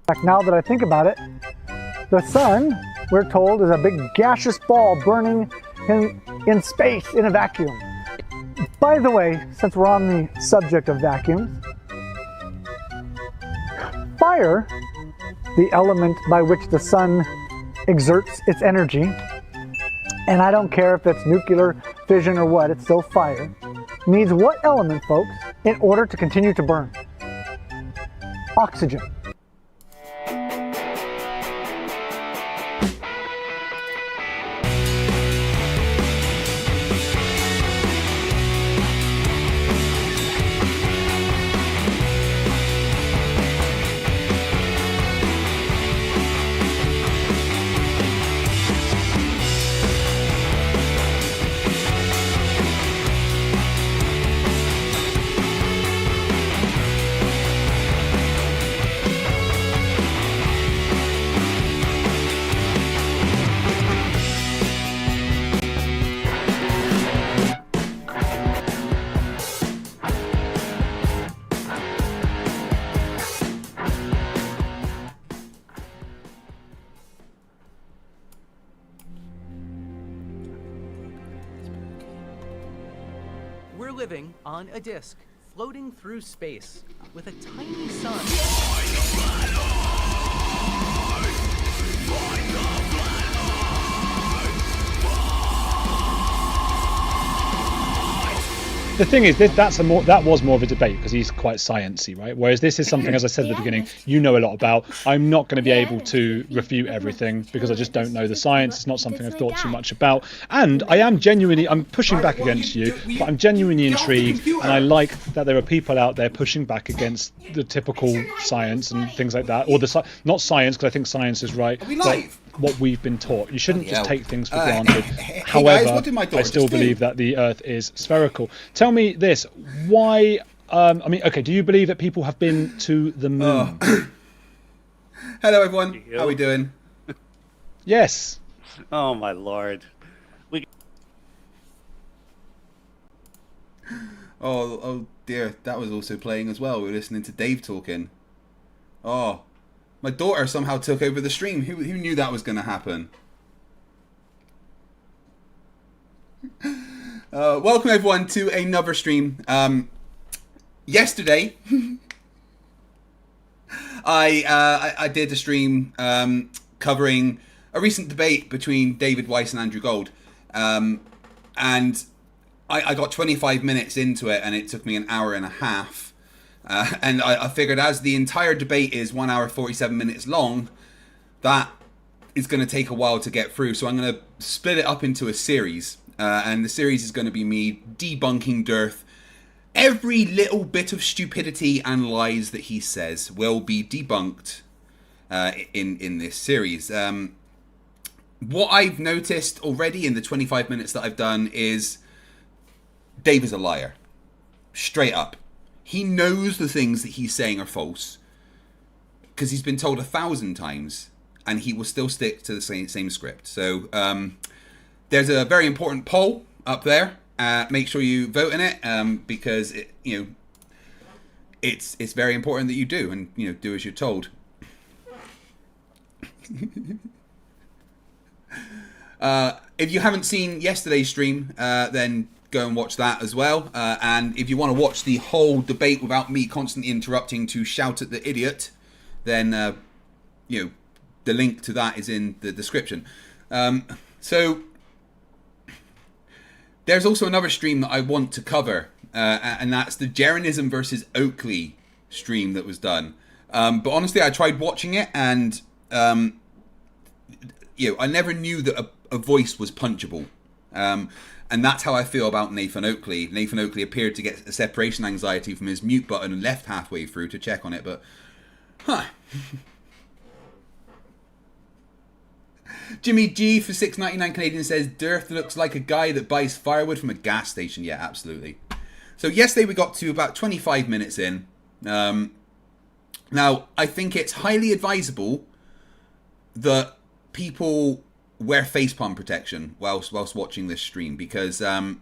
fact, now that I think about it, the sun, we're told, is a big gaseous ball burning in space, in a vacuum. By the way, since we're on the subject of vacuums, fire, the element by which the sun exerts its energy, and I don't care if it's nuclear fission or what, it's still fire, needs what element, folks, in order to continue to burn? Oxygen. We're living on a disk, floating through space, with a tiny sun. The thing is, that was more of a debate because he's quite sciencey, right? Whereas this is something, as I said at the beginning, you know a lot about. I'm not going to be able to refute everything because I just don't know the science. It's not something I've thought too much about. And I'm pushing back against you, but I'm genuinely intrigued, and I like that there are people out there pushing back against the typical science and things like that, or not science, because I think science is right, but what we've been taught. You shouldn't just take things for granted. However, I still believe that the Earth is spherical. Tell me this, why, okay, do you believe that people have been to the moon? Hello everyone, how are we doing? Yes. Oh my lord. Oh dear, that was also playing as well. We were listening to Dave talking. Oh, my daughter somehow took over the stream. Who knew that was going to happen? Welcome everyone to another stream. Yesterday, I did a stream covering a recent debate between David Weiss and Andrew Gold, and I got 25 minutes into it, and it took me an hour and a half. And I figured, as the entire debate is 1 hour 47 minutes long, that is going to take a while to get through. So I'm going to split it up into a series. And the series is going to be me debunking Dearth. Every little bit of stupidity and lies that he says will be debunked in this series. What I've noticed already in the 25 minutes that I've done is Dave is a liar. Straight up. He knows the things that he's saying are false because he's been told 1,000 times, and he will still stick to the same script. So there's a very important poll up there. Make sure you vote in it because it's very important that you do, and do as you're told. If you haven't seen yesterday's stream, then go and watch that as well. And if you want to watch the whole debate without me constantly interrupting to shout at the idiot, then the link to that is in the description. So there's also another stream that I want to cover, and that's the Jeranism versus Oakley stream that was done. But honestly, I tried watching it, and I never knew that a voice was punchable. And that's how I feel about Nathan Oakley. Nathan Oakley appeared to get a separation anxiety from his mute button and left halfway through to check on it, but Jimmy G for $6.99 Canadian says Dearth looks like a guy that buys firewood from a gas station. Yeah, absolutely. So yesterday we got to about 25 minutes in. Now, I think it's highly advisable that people wear facepalm protection whilst watching this stream, because there's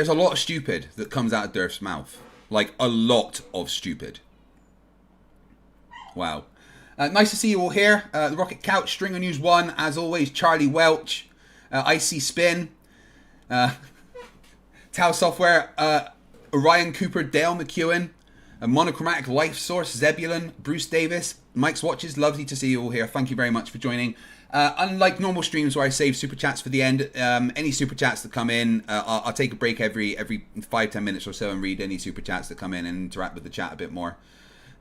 a lot of stupid that comes out of Dearth's mouth. Like, a lot of stupid. Wow. Nice to see you all here. The Rocket Couch, Stringer News 1, as always, Charlie Welch, Icy Spin, Tau Software, Orion Cooper, Dale McEwen, Monochromatic Life Source, Zebulon, Bruce Davis, Mike's Watches. Lovely to see you all here. Thank you very much for joining. Unlike normal streams where I save super chats for the end, any super chats that come in, I'll take a break every 5-10 minutes or so and read any super chats that come in and interact with the chat a bit more.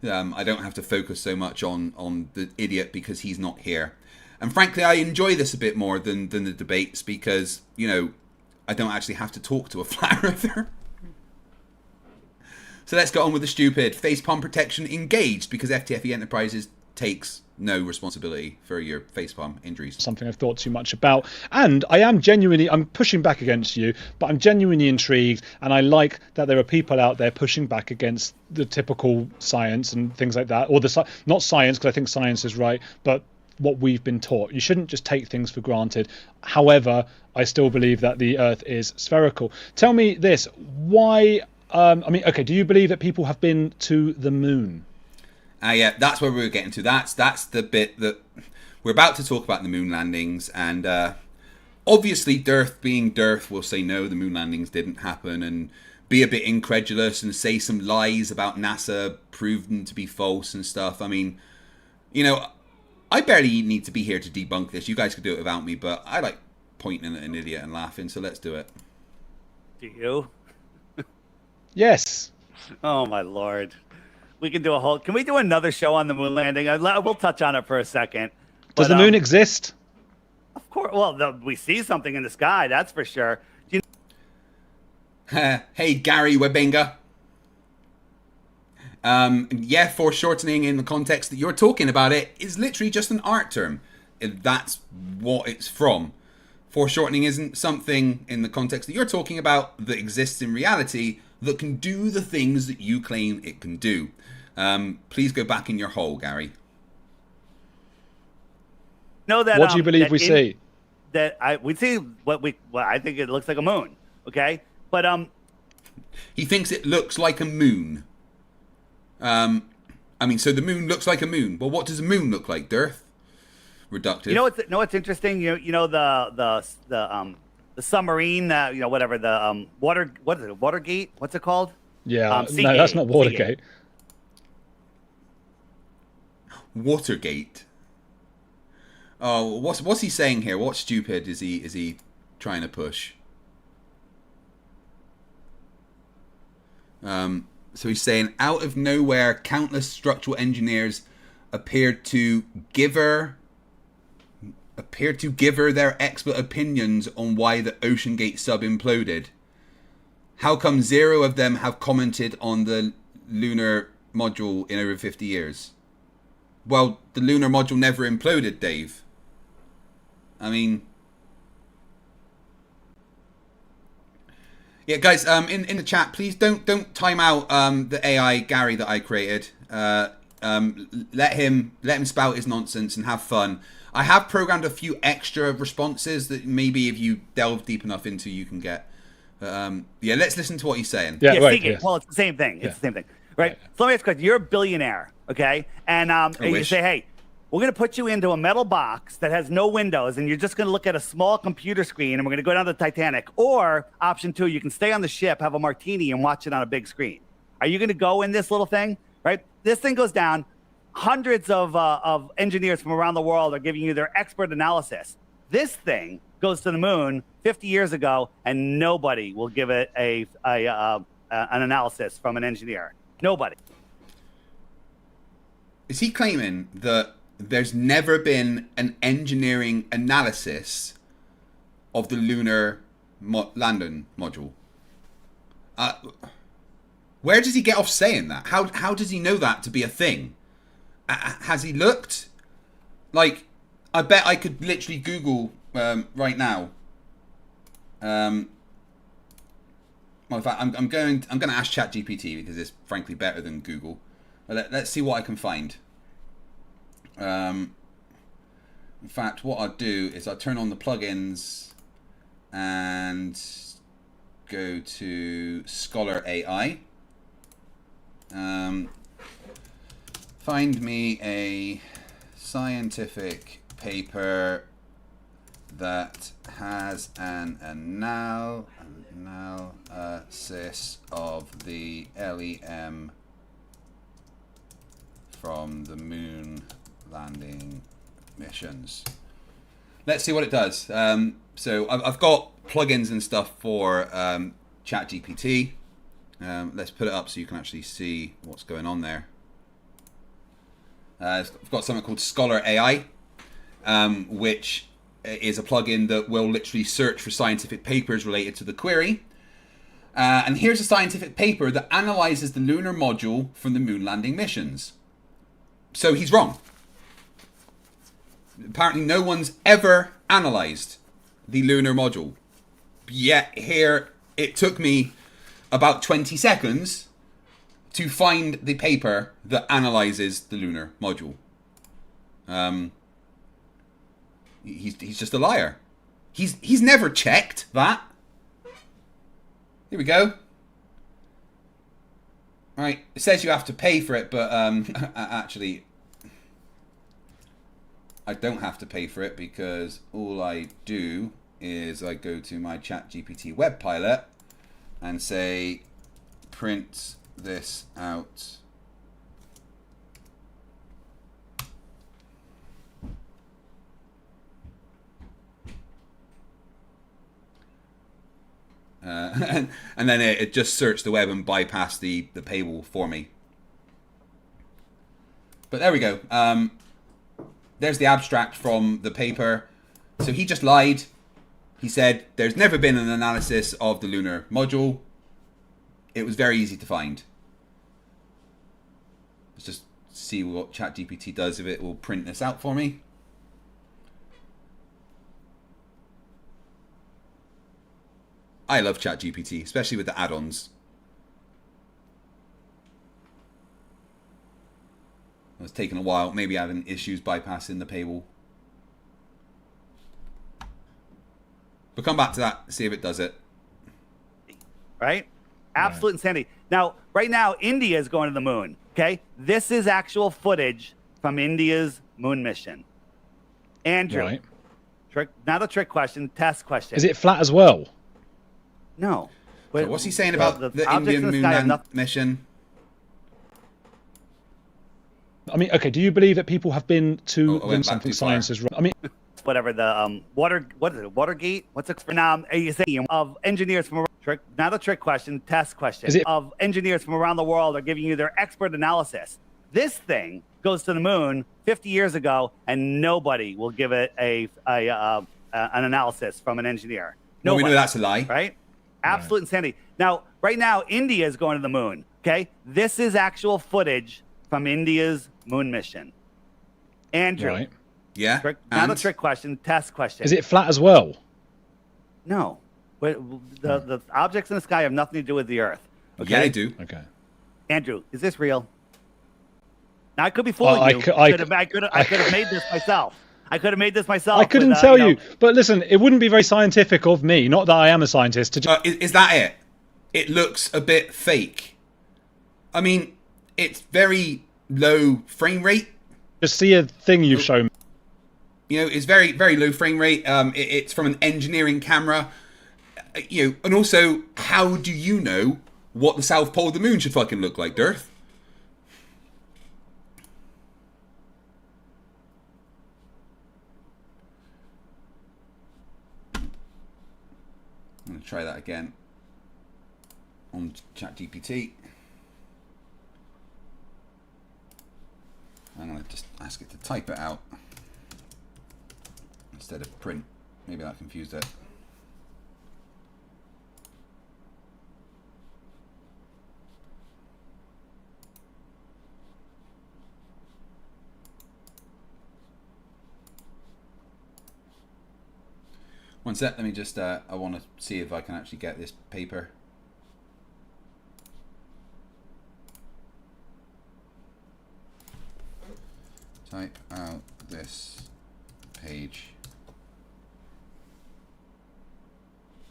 I don't have to focus so much on the idiot because he's not here. And frankly, I enjoy this a bit more than the debates because, you know, I don't actually have to talk to a flat earther. So let's get on with the stupid. Facepalm protection engaged because FTFE Enterprises takes no responsibility for your facepalm injuries. Something I've thought too much about, and I'm pushing back against you, but I'm genuinely intrigued, and I like that there are people out there pushing back against the typical science and things like that, or not science, because I think science is right, but what we've been taught. You shouldn't just take things for granted. However, I still believe that the Earth is spherical. Tell me this, why, do you believe that people have been to the moon? Yeah, that's where we're getting to. That's the bit that we're about to talk about, the moon landings. And obviously, Dearth being Dearth will say no, the moon landings didn't happen, and be a bit incredulous and say some lies about NASA proven to be false and stuff. I mean, you know, I barely need to be here to debunk this. You guys could do it without me, but I like pointing at an idiot and laughing, so let's do it. Do you? Yes. Oh, my Lord. We can do a whole... Can we do another show on the moon landing? We'll touch on it for a second. Does the moon exist? Of course. Well, we see something in the sky, that's for sure. Do you... Hey, Gary Webenga. Yeah, foreshortening in the context that you're talking about it is literally just an art term. That's what it's from. Foreshortening isn't something in the context that you're talking about that exists in reality that can do the things that you claim it can do. Please go back in your hole, Gary. Know that, what do you believe we see? We see what I think it looks like a moon. Okay, but he thinks it looks like a moon. So the moon looks like a moon. Well, what does a moon look like, Dearth? Reductive. You know what's interesting? You know the submarine, whatever, the what is it, Watergate? What's it called? Yeah, Seagate. No, that's not Watergate. Watergate. Oh, what's he saying here? What stupid is he trying to push? So he's saying, out of nowhere, countless structural engineers appeared to give her their expert opinions on why the OceanGate sub imploded. How come zero of them have commented on the lunar module in over 50 years? Well, the lunar module never imploded, Dave. I mean... Yeah, guys, in the chat, please don't time out the AI Gary that I created. Let him spout his nonsense and have fun. I have programmed a few extra responses that maybe if you delve deep enough into, you can get. Yeah, let's listen to what he's saying. Yeah, right. Seagate. Yes. Well, it's the same thing. It's Yeah. the same thing, right? Yeah. So let me ask you a question. You're a billionaire, okay? And you wish. say, hey, we're going to put you into a metal box that has no windows, and you're just going to look at a small computer screen, and we're going to go down to the Titanic. Or option 2, you can stay on the ship, have a martini, and watch it on a big screen. Are you going to go in this little thing, right? This thing goes down. Hundreds of engineers from around the world are giving you their expert analysis. This thing goes to the moon 50 years ago, and nobody will give it an analysis from an engineer. Nobody. Is he claiming that there's never been an engineering analysis of the lunar landing module? Where does he get off saying that? How does he know that to be a thing? Has he looked? Like, I bet I could literally Google right now. Well, in fact, I'm going to ask ChatGPT because it's frankly better than Google. Let's see what I can find. In fact, what I'll do is I'll turn on the plugins and go to Scholar AI. Find me a scientific paper that has an analysis of the LEM from the moon landing missions. Let's see what it does. So I've got plugins and stuff for ChatGPT. Let's put it up so you can actually see what's going on there. I've got something called Scholar AI, which is a plugin that will literally search for scientific papers related to the query. And here's a scientific paper that analyzes the lunar module from the moon landing missions. So he's wrong. Apparently no one's ever analyzed the lunar module. Yet here it took me about 20 seconds to find the paper that analyzes the lunar module. He's just a liar. He's never checked that. Here we go. Right, it says you have to pay for it, but actually I don't have to pay for it because all I do is I go to my ChatGPT web pilot and say print this out. And then it just searched the web and bypassed the paywall for me. But there we go. There's the abstract from the paper. So he just lied. He said there's never been an analysis of the lunar module. It was very easy to find. Let's just see what ChatGPT does if it will print this out for me. I love ChatGPT, especially with the add-ons. It's taken a while, maybe having issues bypassing the paywall. But come back to that, see if it does it. Right? Absolute insanity. Now, right now, India is going to the moon. Okay? This is actual footage from India's moon mission. Andrew. Right. Not a trick question, test question. Is it flat as well? No. So what's he saying about the objects Indian in moon sky have land mission? I mean, okay, do you believe that people have been to I went back something too far. science is wrong? I mean, Whatever the what is it? Watergate? What's it for now? You say of engineers from not a trick question, test question. Is it- of engineers from around the world are giving you their expert analysis. This thing goes to the moon 50 years ago, and nobody will give it an analysis from an engineer. Well, we Nobody, know that's a lie. right? Absolute insanity. Now, right now, India is going to the moon. Okay, this is actual footage from India's moon mission. Andrew. right. Yeah. Not a and? trick question, test question. Is it flat as well? No. But the objects in the sky have nothing to do with the Earth. Okay? Yeah, they do. Okay. Andrew, is this real? Now, I could be fooling I you. could- I could have made this myself. I could have made this myself. I couldn't with, tell you, but listen, it wouldn't be very scientific of me, not that I am a scientist, to just... Is that it? It looks a bit fake. I mean, it's very low frame rate. just see a thing you've shown me. You know, it's very, very low frame rate. It's from an engineering camera. You know, and also, how do you know what the South Pole of the Moon should fucking look like, Dirth? I'm going to try that again on ChatGPT. I'm going to just ask it to type it out instead of print. Maybe that confused it. One sec, let me just, I want to see if I can actually get this paper. Type out this page.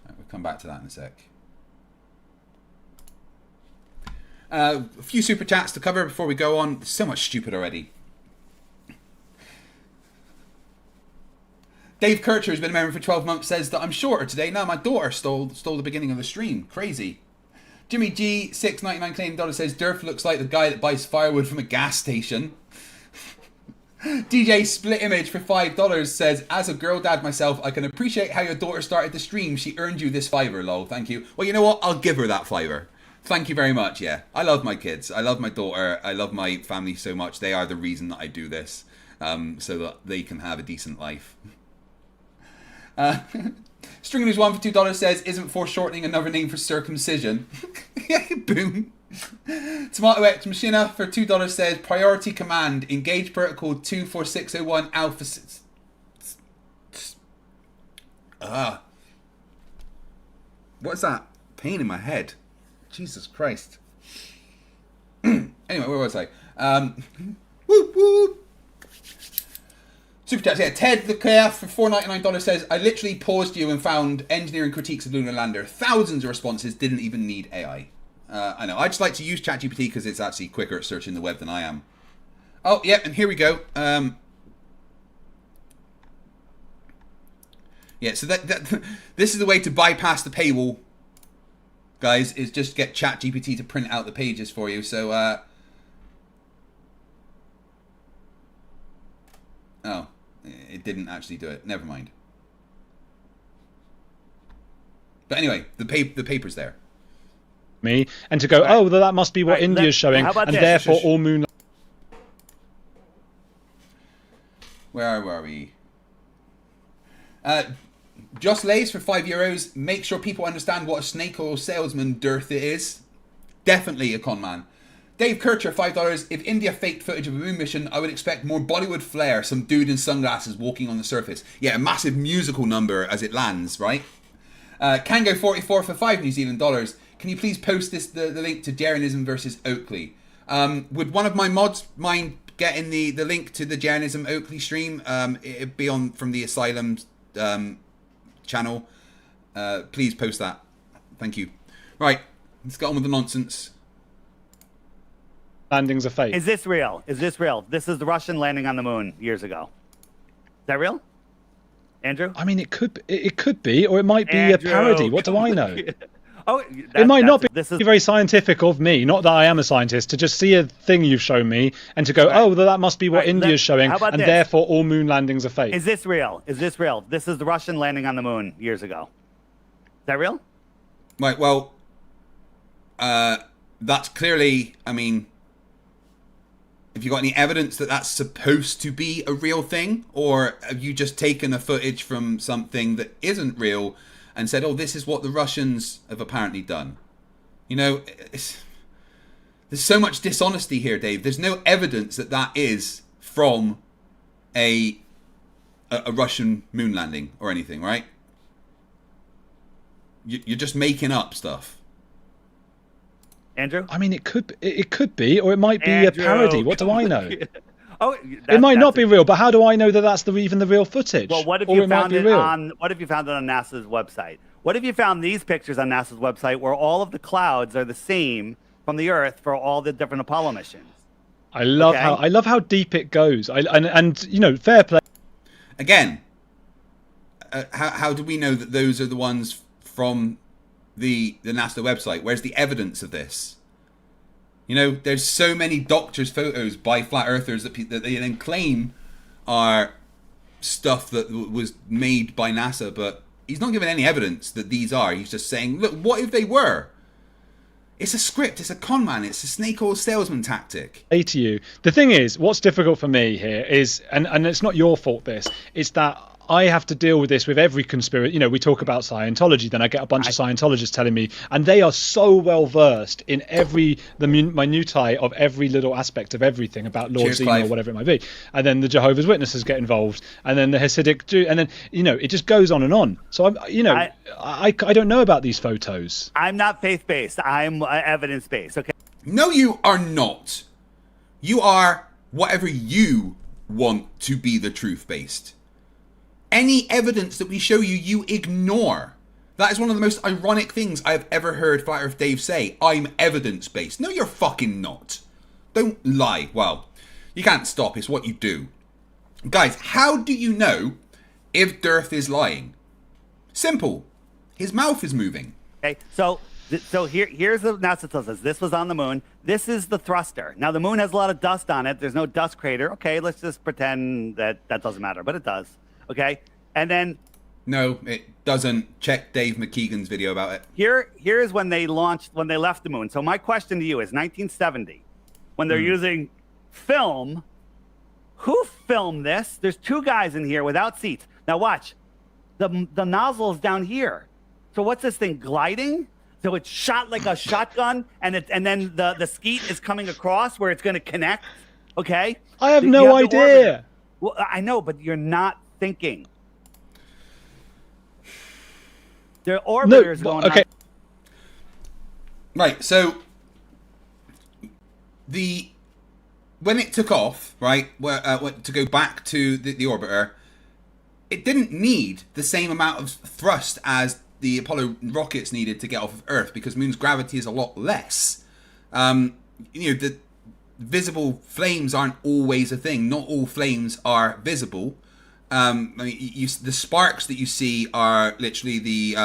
Right, we'll come back to that in a sec. A few super chats to cover before we go on. There's so much stupid already. Dave Kircher, who's been a member for 12 months, says that I'm shorter today. Now my daughter stole the beginning of the stream. Crazy. Jimmy G, $6.99 Canadian dollar says Durf looks like the guy that buys firewood from a gas station. DJ Split Image for $5 says, as a girl dad myself, I can appreciate how your daughter started the stream. She earned you this $5, lol. Thank you. Well, you know what? I'll give her that $5. Thank you very much, yeah. I love my kids. I love my daughter. I love my family so much. They are the reason that I do this, so that they can have a decent life. String News 1 for $2 says, isn't foreshortening another name for circumcision? Boom. Tomato X Machina for $2 says, priority command, engage protocol 24601 alpha. What's that? Pain in my head. Jesus Christ. Anyway, where was I? Whoop whoop. Super chat, yeah. Ted the KF for $4.99 says, I literally paused you and found engineering critiques of Lunar Lander. Thousands of responses, didn't even need AI. I know. I just like to use ChatGPT because it's actually quicker at searching the web than I am. Oh, yeah, and here we go. Yeah, so that this is the way to bypass the paywall, guys, is just get ChatGPT to print out the pages for you. So, oh, it didn't actually do it. Never mind. But anyway, the paper's there. Me and to go, oh, well, that must be what India's showing, and this? therefore all moon. Where were we? Joss Lays for €5. Make sure people understand what a snake oil salesman dearth it is. Definitely a con man. Dave Kircher, $5. If India faked footage of a moon mission, I would expect more Bollywood flair, some dude in sunglasses walking on the surface. Yeah, a massive musical number as it lands, right? Kango44 for $5 New Zealand dollars. Can you please post the link to Jeranism versus Oakley? Would one of my mods mind getting the link to the Jeranism Oakley stream? It'd be on from the Asylum channel. Please post that. Thank you. Right, let's get on with the nonsense. Landings are fake. Is this real? Is this real? This is the Russian landing on the moon years ago. Is that real? Andrew? I mean, it could be, or it might be a parody. What do I know? Oh, it might not be very scientific of me, not that I am a scientist, to just see a thing you've shown me and to go, oh, well, that must be what India's showing, and therefore all moon landings are fake. Is this real? Is this real? This is the Russian landing on the moon years ago. Is that real? Right, well, that's clearly, I mean, have you got any evidence that that's supposed to be a real thing? Or have you just taken a footage from something that isn't real and said, oh, this is what the Russians have apparently done? You know, there's so much dishonesty here, Dave. There's no evidence that that is from a Russian moon landing or anything, right? You're just making up stuff. Andrew? I mean, it could be, or it might be a parody. What do I know? Oh, it might not be real, but how do I know that that's even the real footage? Well, what if you found it on? What if you found it on NASA's website? What if you found these pictures on NASA's website where all of the clouds are the same from the Earth for all the different Apollo missions? I love how deep it goes. And you know, fair play. Again, how do we know that those are the ones from the NASA website? Where's the evidence of this? You know, there's so many doctors' photos by flat earthers that they then claim are stuff that was made by NASA, but he's not giving any evidence that these are. He's just saying, look, what if they were? It's a script. It's a con man. It's a snake oil salesman tactic. Say to you, the thing is, what's difficult for me here is, and it's not your fault, it's that I have to deal with this with every conspiracy. You know, we talk about Scientology, then I get a bunch of Scientologists telling me, and they are so well versed in the minutiae of every little aspect of everything about Lord Zeno or whatever it might be. And then the Jehovah's Witnesses get involved, and then the Hasidic Jew, and then, you know, it just goes on and on. So I don't know about these photos. I'm not faith-based. I'm evidence-based. Okay. No, you are not. You are whatever you want to be the truth-based. Any evidence that we show you, you ignore. That is one of the most ironic things I've ever heard Flat Earth Dave say. I'm evidence-based. No, you're fucking not. Don't lie. Well, you can't stop. It's what you do. Guys, how do you know if Dirth is lying? Simple. His mouth is moving. Okay, so here's the NASA tells us this was on the moon. This is the thruster. Now the moon has a lot of dust on it. There's no dust crater. Okay, let's just pretend that doesn't matter, but it does. Okay, and then no, it doesn't. Check Dave McKeegan's video about it. Here is when they left the moon. So my question to you is 1970, when they're using film. Who filmed this? There's two guys in here without seats. Now watch, the nozzle is down here. So what's this thing gliding? So it's shot like a shotgun, and then the skeet is coming across where it's going to connect. Okay. I have no idea. Well, I know, but you're not thinking. Their orbiters going okay. on. Right, so when it took off, right, to go back to the orbiter, it didn't need the same amount of thrust as the Apollo rockets needed to get off of Earth, because Moon's gravity is a lot less. The visible flames aren't always a thing. Not all flames are visible. The sparks that you see are literally the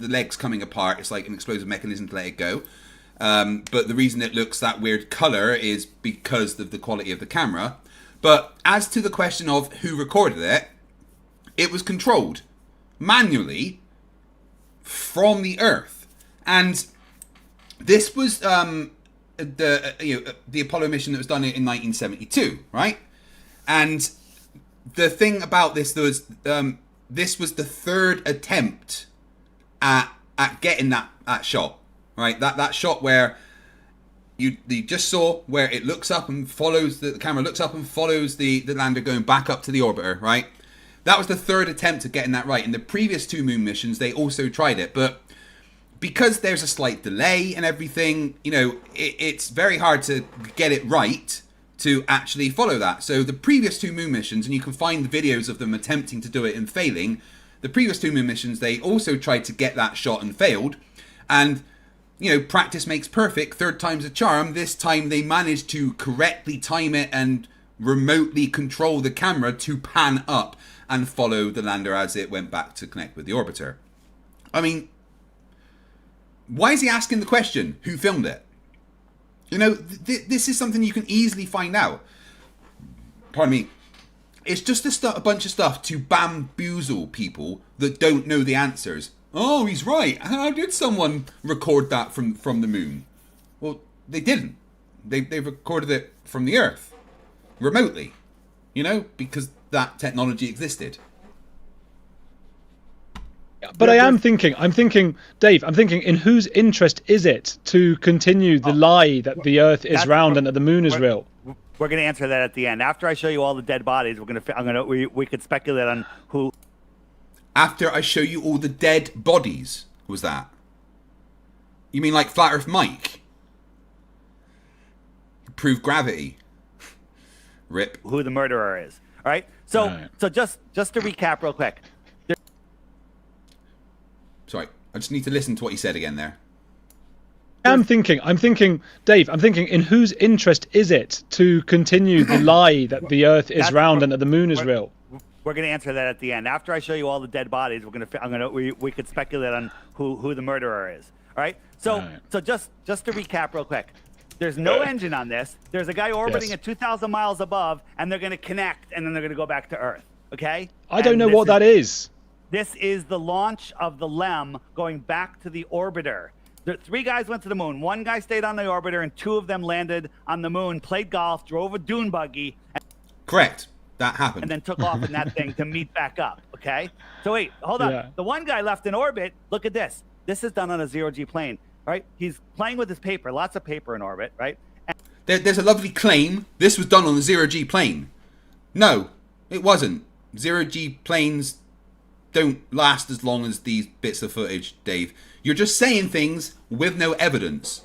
legs coming apart. It's like an explosive mechanism to let it go. But the reason it looks that weird color is because of the quality of the camera. But as to the question of who recorded it, it was controlled manually from the Earth, and this was the Apollo mission that was done in 1972, right? And the thing about this was this was the third attempt at getting that shot, right? That shot where you just saw where it looks up and follows the camera looks up and follows the lander going back up to the orbiter, right? That was the third attempt at getting that right. In the previous two moon missions, they also tried it, but because there's a slight delay and everything, it's very hard to get it right to actually follow that. So the previous two moon missions, and you can find the videos of them attempting to do it and failing, the previous two moon missions, they also tried to get that shot and failed. And, practice makes perfect, third time's a charm. This time they managed to correctly time it and remotely control the camera to pan up and follow the lander as it went back to connect with the orbiter. I mean, why is he asking the question, who filmed it? This is something you can easily find out. Pardon me. It's just a bunch of stuff to bamboozle people that don't know the answers. Oh, he's right. How did someone record that from the moon? Well, they didn't. They recorded it from the Earth. Remotely. Because that technology existed. But I'm thinking, Dave, in whose interest is it to continue the lie that the Earth is round and that the moon is real? We're going to answer that at the end. After I show you all the dead bodies, we could speculate on who. After I show you all the dead bodies, was that? You mean like Flat Earth Mike? Prove gravity. Rip. Who the murderer is. All right. So just to recap real quick. Sorry, I just need to listen to what you said again there. I'm thinking, Dave, in whose interest is it to continue the lie that the Earth is round and that the moon is real? We're going to answer that at the end. After I show you all the dead bodies, we could speculate on who the murderer is. All right. So just to recap real quick. There's no engine on this. There's a guy orbiting at 2,000 miles above, and they're going to connect, and then they're going to go back to Earth. Okay? I don't know what that is. This is the launch of the LEM going back to the orbiter. The three guys went to the moon. One guy stayed on the orbiter, and two of them landed on the moon, played golf, drove a dune buggy. Correct. That happened. And then took off in that thing to meet back up. Okay? So wait, hold on. Yeah. The one guy left in orbit. Look at this. This is done on a zero-G plane. Right? He's playing with his paper. Lots of paper in orbit. Right? There's a lovely claim. This was done on a zero-G plane. No, it wasn't. Zero-G planes don't last as long as these bits of footage, Dave. You're just saying things with no evidence.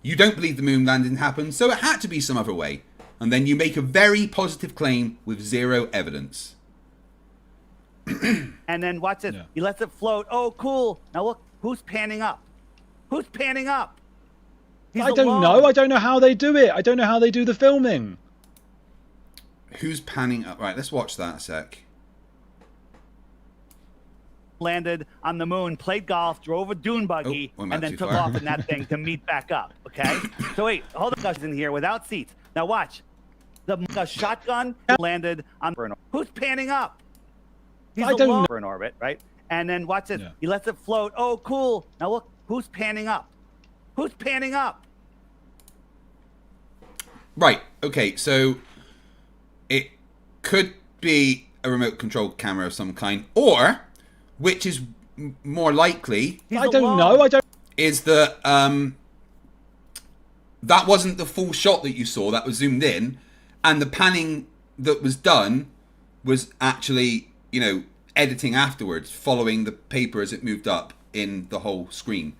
You don't believe the moon landing happened, so it had to be some other way. And then you make a very positive claim with zero evidence. And then watch this. Yeah. He lets it float. Oh, cool. Now look, who's panning up? Who's panning up? He's I don't alone. know. I don't know how they do it. I don't know how they do the filming. Who's panning up? Right, let's watch that a sec. Landed on the moon, played golf, drove a dune buggy, Oh, went and back then too took far. off in that thing to meet back up. Okay? So wait, hold the guys in here without seats. Now watch. The shotgun landed on who's panning up? He's I don't alone know. in orbit, right? And then watch this. Yeah. He lets it float. Oh, cool. Now look, who's panning up? Who's panning up? Right, okay, so it could be a remote control camera of some kind, or, which is more likely, He's I don't alone. know. I don't. is that that wasn't the full shot that you saw, that was zoomed in, and the panning that was done was actually, you know, editing afterwards, following the paper as it moved up in the whole screen.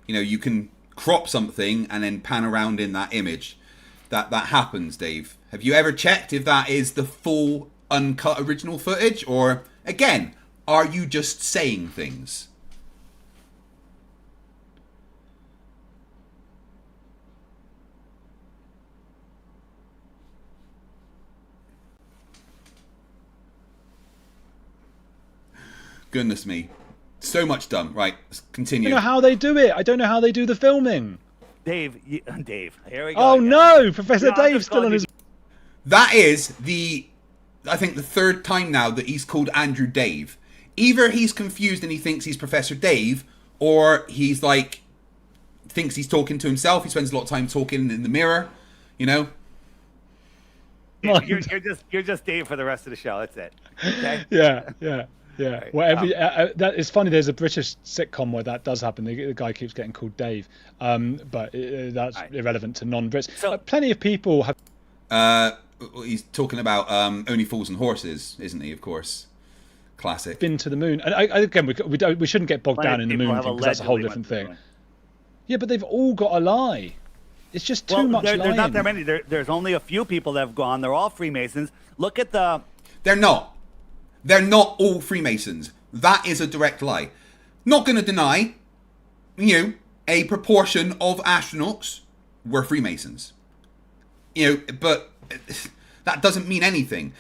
You know, you can crop something and then pan around in that image. That happens, Dave. Have you ever checked if that is the full uncut original footage, or again, are you just saying things? Goodness me. So much done. Right, let's I continue. don't know how they do it. I don't know how they do the filming. Dave, Dave, here we go. Oh again. no, Professor No, I'm Dave's just still on calling his. That is I think the third time now that he's called Andrew Dave. Either he's confused and he thinks he's Professor Dave, or he's like, thinks he's talking to himself. He spends a lot of time talking in the mirror, you know? You're just Dave for the rest of the show. That's it. Okay. Yeah. Right, Whatever. That is funny. There's a British sitcom where that does happen. The guy keeps getting called Dave, but that's Right. irrelevant to non-Brits. So- Plenty of people have He's talking about Only Fools and Horses, isn't he? Of course, classic. been to the moon, and again, we shouldn't get bogged Plenty down of in the people moon have thing because that's a whole allegedly different went to the thing. Yeah, but they've all got a lie. It's just too much there's lying. not that many. There's only a few people that have gone. They're all Freemasons. Look at the. They're not. They're not all Freemasons. That is a direct lie. Not going to deny, you know, a proportion of astronauts were Freemasons. You know, but that doesn't mean anything.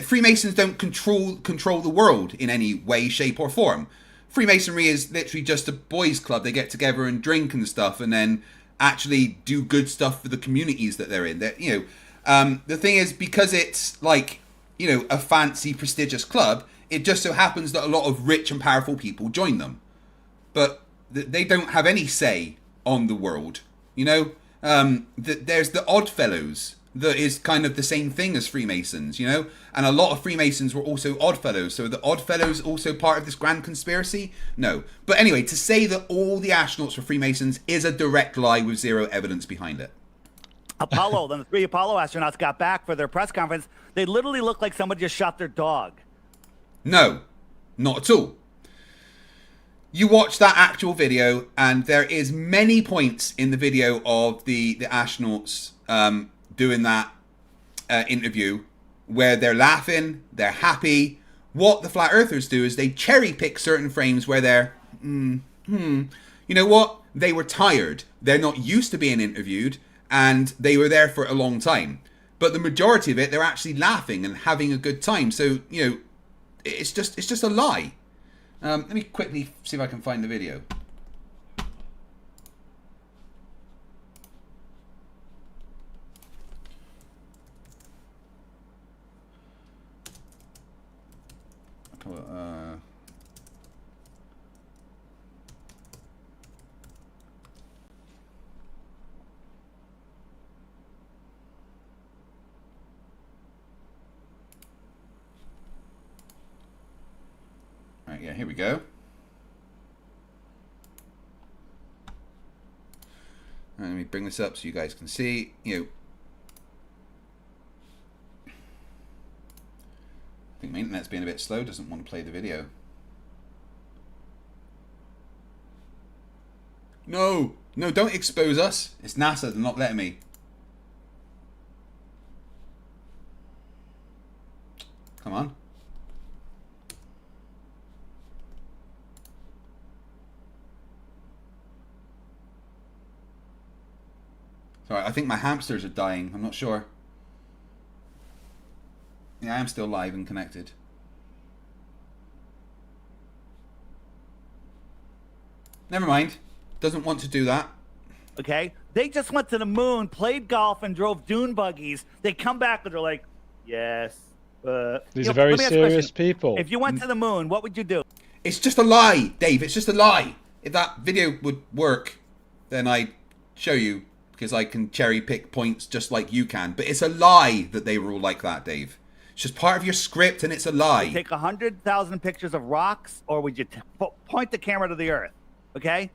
Freemasons don't control the world in any way, shape, or form. Freemasonry is literally just a boys' club. They get together and drink and stuff, and then actually do good stuff for the communities that they're in. You know, the thing is, because it's like, you know, a fancy, prestigious club, it just so happens that a lot of rich and powerful people join them. But they don't have any say on the world. You know, there's the Odd Fellows that is kind of the same thing as Freemasons, you know? And a lot of Freemasons were also Odd Fellows. So are the Odd Fellows also part of this grand conspiracy? No. But anyway, to say that all the astronauts were Freemasons is a direct lie with zero evidence behind it. Apollo, then the 3 Apollo astronauts got back for their press conference. They literally looked like somebody just shot their dog. No, not at all. You watch that actual video, and there is many points in the video of the astronauts doing that interview where they're laughing, they're happy. What the flat earthers do is they cherry pick certain frames where they're, you know what? They were tired. They're not used to being interviewed, and they were there for a long time. But the majority of it, they're actually laughing and having a good time. So, you know, it's just a lie. Let me quickly see if I can find the video. Right, yeah, here we go. Let me bring this up so you guys can see. You know, I think my internet's being a bit slow. Doesn't want to play the video. No, don't expose us. It's NASA. They're not letting me. Come on. Sorry, I think my hamsters are dying. I'm not sure. Yeah, I am still live and connected. Never mind. Doesn't want to do that. Okay? They just went to the moon, played golf, and drove dune buggies. They come back and they're like, yes. These are very serious people. If you went to the moon, what would you do? It's just a lie, Dave. It's just a lie. If that video would work, then I'd show you, because I can cherry pick points just like you can. But it's a lie that they were all like that, Dave. It's just part of your script, and it's a lie. Would you take 100,000 pictures of rocks, or would you point the camera to the Earth? Okay?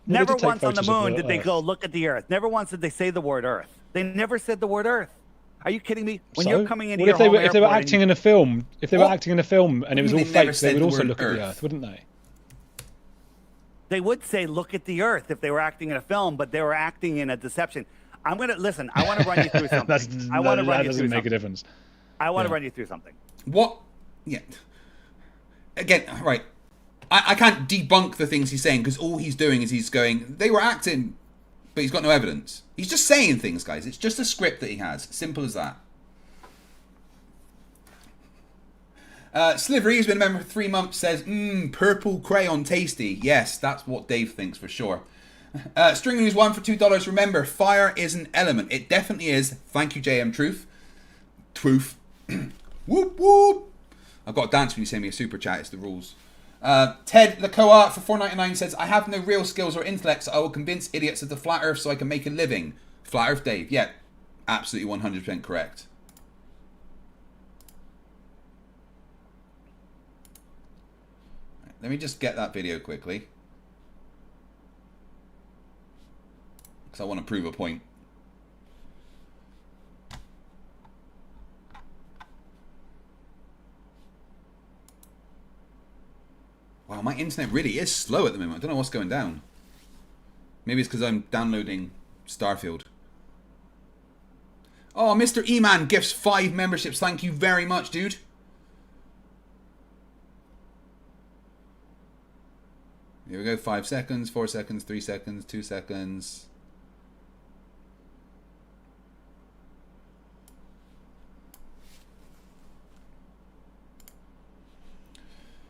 Well, Never once on the moon did they go look at the Earth. Never once did they say the word Earth. They never said the word Earth. Are you kidding me? When you're coming into your home if they were acting in a film, and it was all fake, they would also look Earth. at the Earth, wouldn't they? They would say, look at the Earth if they were acting in a film, but they were acting in a deception. I'm going to, listen, I want to run you through something. That doesn't make a difference. I want to run you through something. What? Yeah. Again, right. I can't debunk the things he's saying, because all he's doing is he's going, they were acting, but he's got no evidence. He's just saying things, guys. It's just a script that he has. Simple as that. Slivery, who's been a member for 3 months, says, purple crayon tasty. Yes, that's what Dave thinks for sure. Stringer, who's won for $2. Remember, fire is an element. It definitely is. Thank you, JM Truth. Whoop, whoop. I've got to dance when you send me a super chat. It's the rules. Ted Lacoa for $4.99 says, I have no real skills or intellect, so I will convince idiots of the flat earth so I can make a living. Flat Earth Dave. Yeah, absolutely 100% correct. Let me just get that video quickly, because I want to prove a point. Wow, my internet really is slow at the moment. I don't know what's going down. Maybe it's because I'm downloading Starfield. Oh, Mr. E-Man gifts 5 memberships. Thank you very much, dude. Here we go. 5 seconds, 4 seconds, 3 seconds, 2 seconds.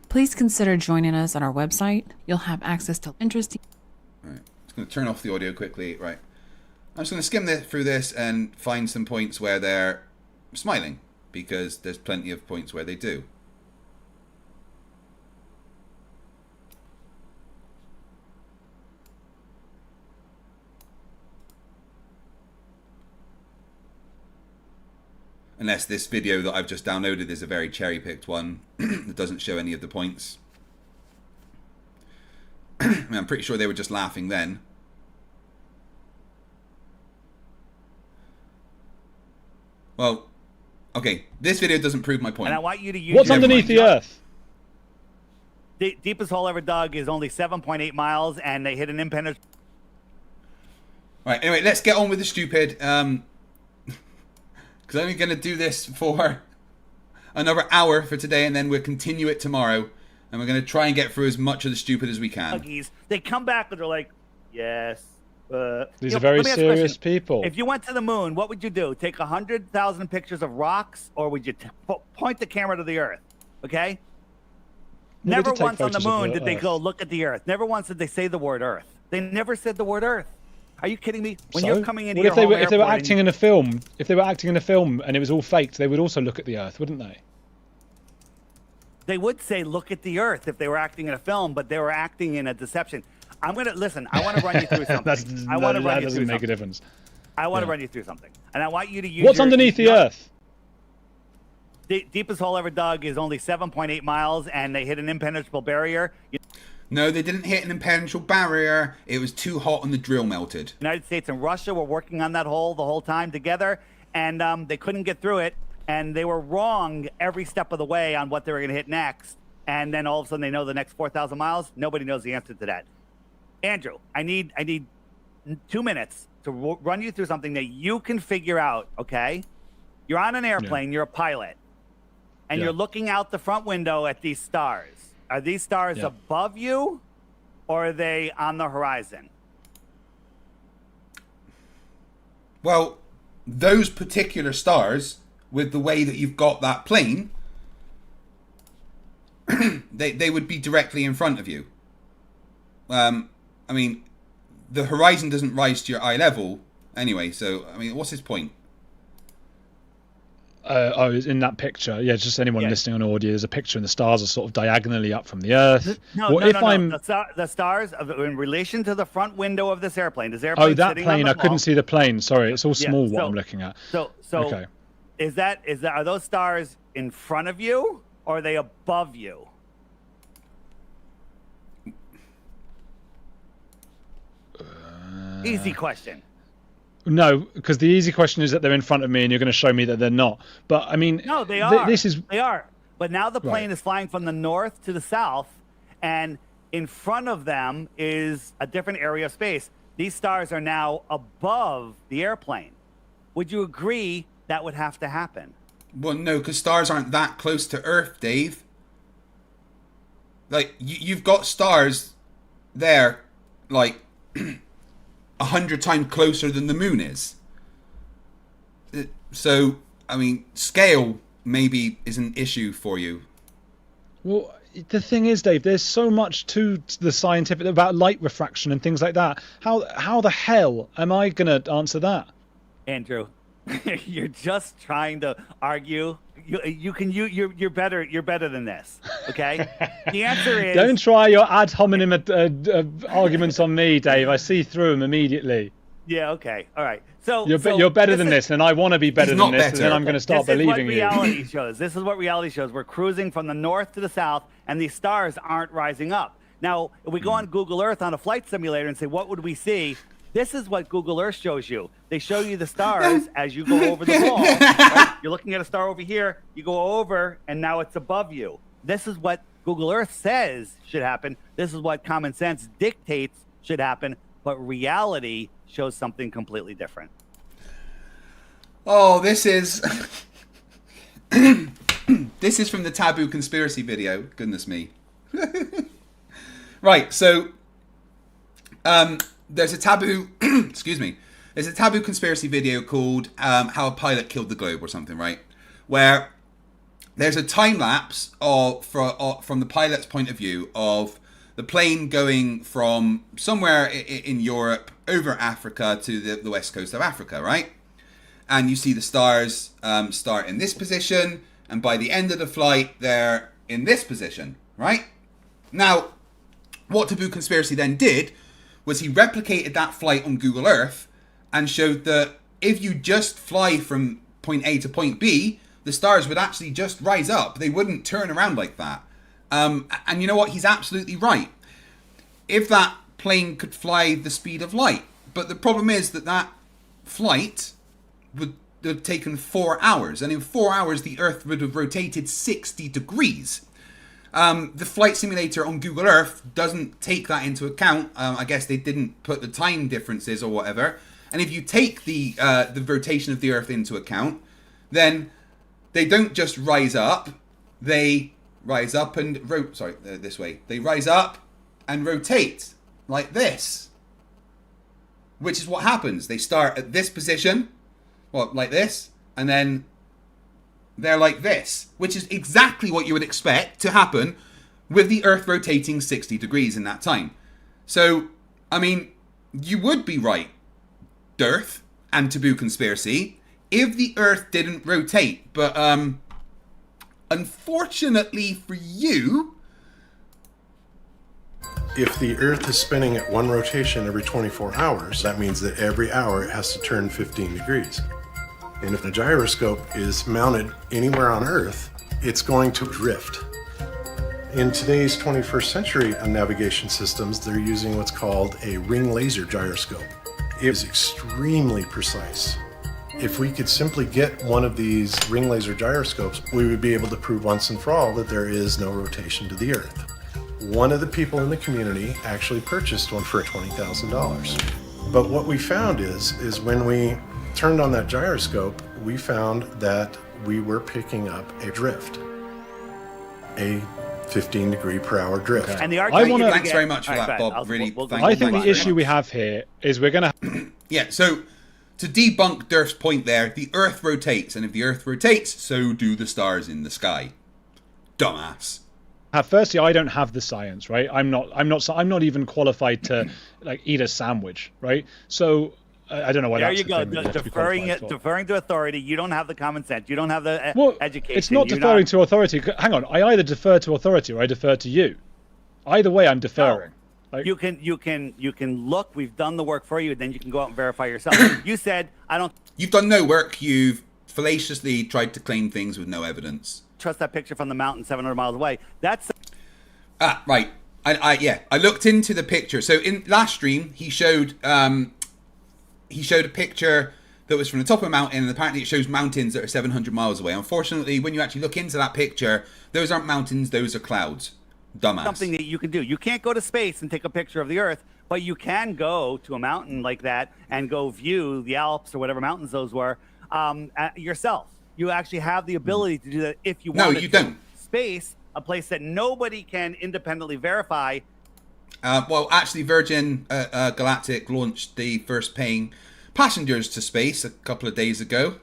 Please consider joining us on our website. You'll have access to interesting... Right. I'm just going to turn off the audio quickly. Right. I'm just going to skim through this and find some points where they're smiling, because there's plenty of points where they do. Unless this video that I've just downloaded is a very cherry-picked one that doesn't show any of the points. I mean, I'm pretty sure they were just laughing then. Well, okay, this video doesn't prove my point. And I want you to use... What's underneath the Earth? The deepest hole ever dug is only 7.8 miles, and they hit an impenetrable... Right, anyway, let's get on with the stupid. Because I'm only going to do this for another hour for today, and then we'll continue it tomorrow. And we're going to try and get through as much of the stupid as we can. They come back and they're like, yes. These are very serious people. If you went to the moon, what would you do? Take 100,000 pictures of rocks, or would you point the camera to the Earth? Okay? Never once on the moon did they go look at the Earth. Never once did they say the word Earth. They never said the word Earth. Are you kidding me? When you're coming into your home if they were acting in a film, and it was all faked, they would also look at the Earth, wouldn't they? They would say, look at the Earth if they were acting in a film, but they were acting in a deception. I'm going to, listen, I want to run you through something. That doesn't make a difference. I want to run you through something. And I want you to use What's underneath the Earth? The deepest hole ever dug is only 7.8 miles, and they hit an impenetrable barrier. No, they didn't hit an impenetrable barrier. It was too hot and the drill melted. The United States and Russia were working on that hole the whole time together, and they couldn't get through it, and they were wrong every step of the way on what they were going to hit next. And then all of a sudden they know the next 4,000 miles. Nobody knows the answer to that. Andrew, I need 2 minutes to run you through something that you can figure out, okay? You're on an airplane, you're a pilot, and you're looking out the front window at these stars. Are these stars above you, or are they on the horizon? Well, those particular stars, with the way that you've got that plane, they would be directly in front of you. I mean, the horizon doesn't rise to your eye level anyway, so, I mean, what's his point? It's in that picture. Yeah, just anyone listening on audio, there's a picture and the stars are sort of diagonally up from the Earth. No. The stars in relation to the front window of this airplane. This airplane. Oh, that plane. I couldn't see the plane. Sorry, it's all small what I'm looking at. So okay. Are those stars in front of you or are they above you? Easy question. No, because the easy question is that they're in front of me, and you're going to show me that they're not. But I mean, no, they are. They are. But now the plane is flying from the north to the south, and in front of them is a different area of space. These stars are now above the airplane. Would you agree that would have to happen? Well, no, because stars aren't that close to Earth, Dave. Like, you've got stars there, like 100 times closer than the moon is. So, I mean, scale maybe is an issue for you. Well, the thing is, Dave, there's so much to the scientific about light refraction and things like that. How the hell am I going to answer that? Andrew, you're just trying to argue. You're better than this. Okay. The answer is, don't try your ad hominem arguments on me, Dave. I see through them immediately. Yeah. Okay. All right. So you're better than this, and I want to be better than this, and then I'm going to start believing you. This is what reality shows. We're cruising from the north to the south, and these stars aren't rising up. Now, if we go on Google Earth on a flight simulator and say, what would we see? This is what Google Earth shows you. They show you the stars as you go over the wall. Right? You're looking at a star over here. You go over, and now it's above you. This is what Google Earth says should happen. This is what common sense dictates should happen. But reality shows something completely different. Oh, this is... this is from the Taboo Conspiracy video. Goodness me. Right, so... there's a taboo, excuse me, there's a Taboo Conspiracy video called How a Pilot Killed the Globe or something, right? Where there's a time lapse from the pilot's point of view of the plane going from somewhere in Europe over Africa to the west coast of Africa, right? And you see the stars start in this position, and by the end of the flight, they're in this position, right? Now, what Taboo Conspiracy then did was he replicated that flight on Google Earth and showed that if you just fly from point A to point B, the stars would actually just rise up. They wouldn't turn around like that. And you know what? He's absolutely right. If that plane could fly the speed of light. But the problem is that flight would have taken 4 hours. And in 4 hours, the Earth would have rotated 60 degrees. The flight simulator on Google Earth doesn't take that into account. I guess they didn't put the time differences or whatever. And if you take the rotation of the Earth into account, then they don't just rise up. They rise up and this way. They rise up and rotate like this, which is what happens. They start at this position, like this, and then they're like this, which is exactly what you would expect to happen with the Earth rotating 60 degrees in that time. So, I mean, you would be right, Dearth and Taboo Conspiracy, if the Earth didn't rotate. But unfortunately for you... If the Earth is spinning at one rotation every 24 hours, that means that every hour it has to turn 15 degrees. And if the gyroscope is mounted anywhere on Earth, it's going to drift. In today's 21st century navigation systems, they're using what's called a ring laser gyroscope. It is extremely precise. If we could simply get one of these ring laser gyroscopes, we would be able to prove once and for all that there is no rotation to the Earth. One of the people in the community actually purchased one for $20,000. But what we found is when we turned on that gyroscope, we found that we were picking up a drift, a 15 degree per hour drift. Okay. And the thanks very much for that, Bob. Really, I think the issue we have here is we're going to... Yeah, so to debunk Durf's point there, the Earth rotates, and if the Earth rotates, so do the stars in the sky. Dumbass. Firstly, I don't have the science, right? I'm not even qualified to like eat a sandwich, right? So I don't know why. There that's you the go, thing that you have to be qualified for. deferring to authority. You don't have the common sense. You don't have the education. It's not deferring to authority. Hang on, I either defer to authority or I defer to you. Either way, I'm deferring. No. Like, You can look. We've done the work for you. Then you can go out and verify yourself. You said I don't You've done no work. You've fallaciously tried to claim things with no evidence. trust that picture from the mountain 700 miles away. That's Right. I looked into the picture. So in last stream, he showed a picture that was from the top of a mountain, and apparently it shows mountains that are 700 miles away. Unfortunately, when you actually look into that picture, those aren't mountains; those are clouds. Dumbass. something that you can do. You can't go to space and take a picture of the Earth, but you can go to a mountain like that and go view the Alps or whatever mountains those were yourself. You actually have the ability to do that if you want. No, you don't. Space, a place that nobody can independently verify. Well, actually, Virgin Galactic launched the first paying passengers to space a couple of days ago.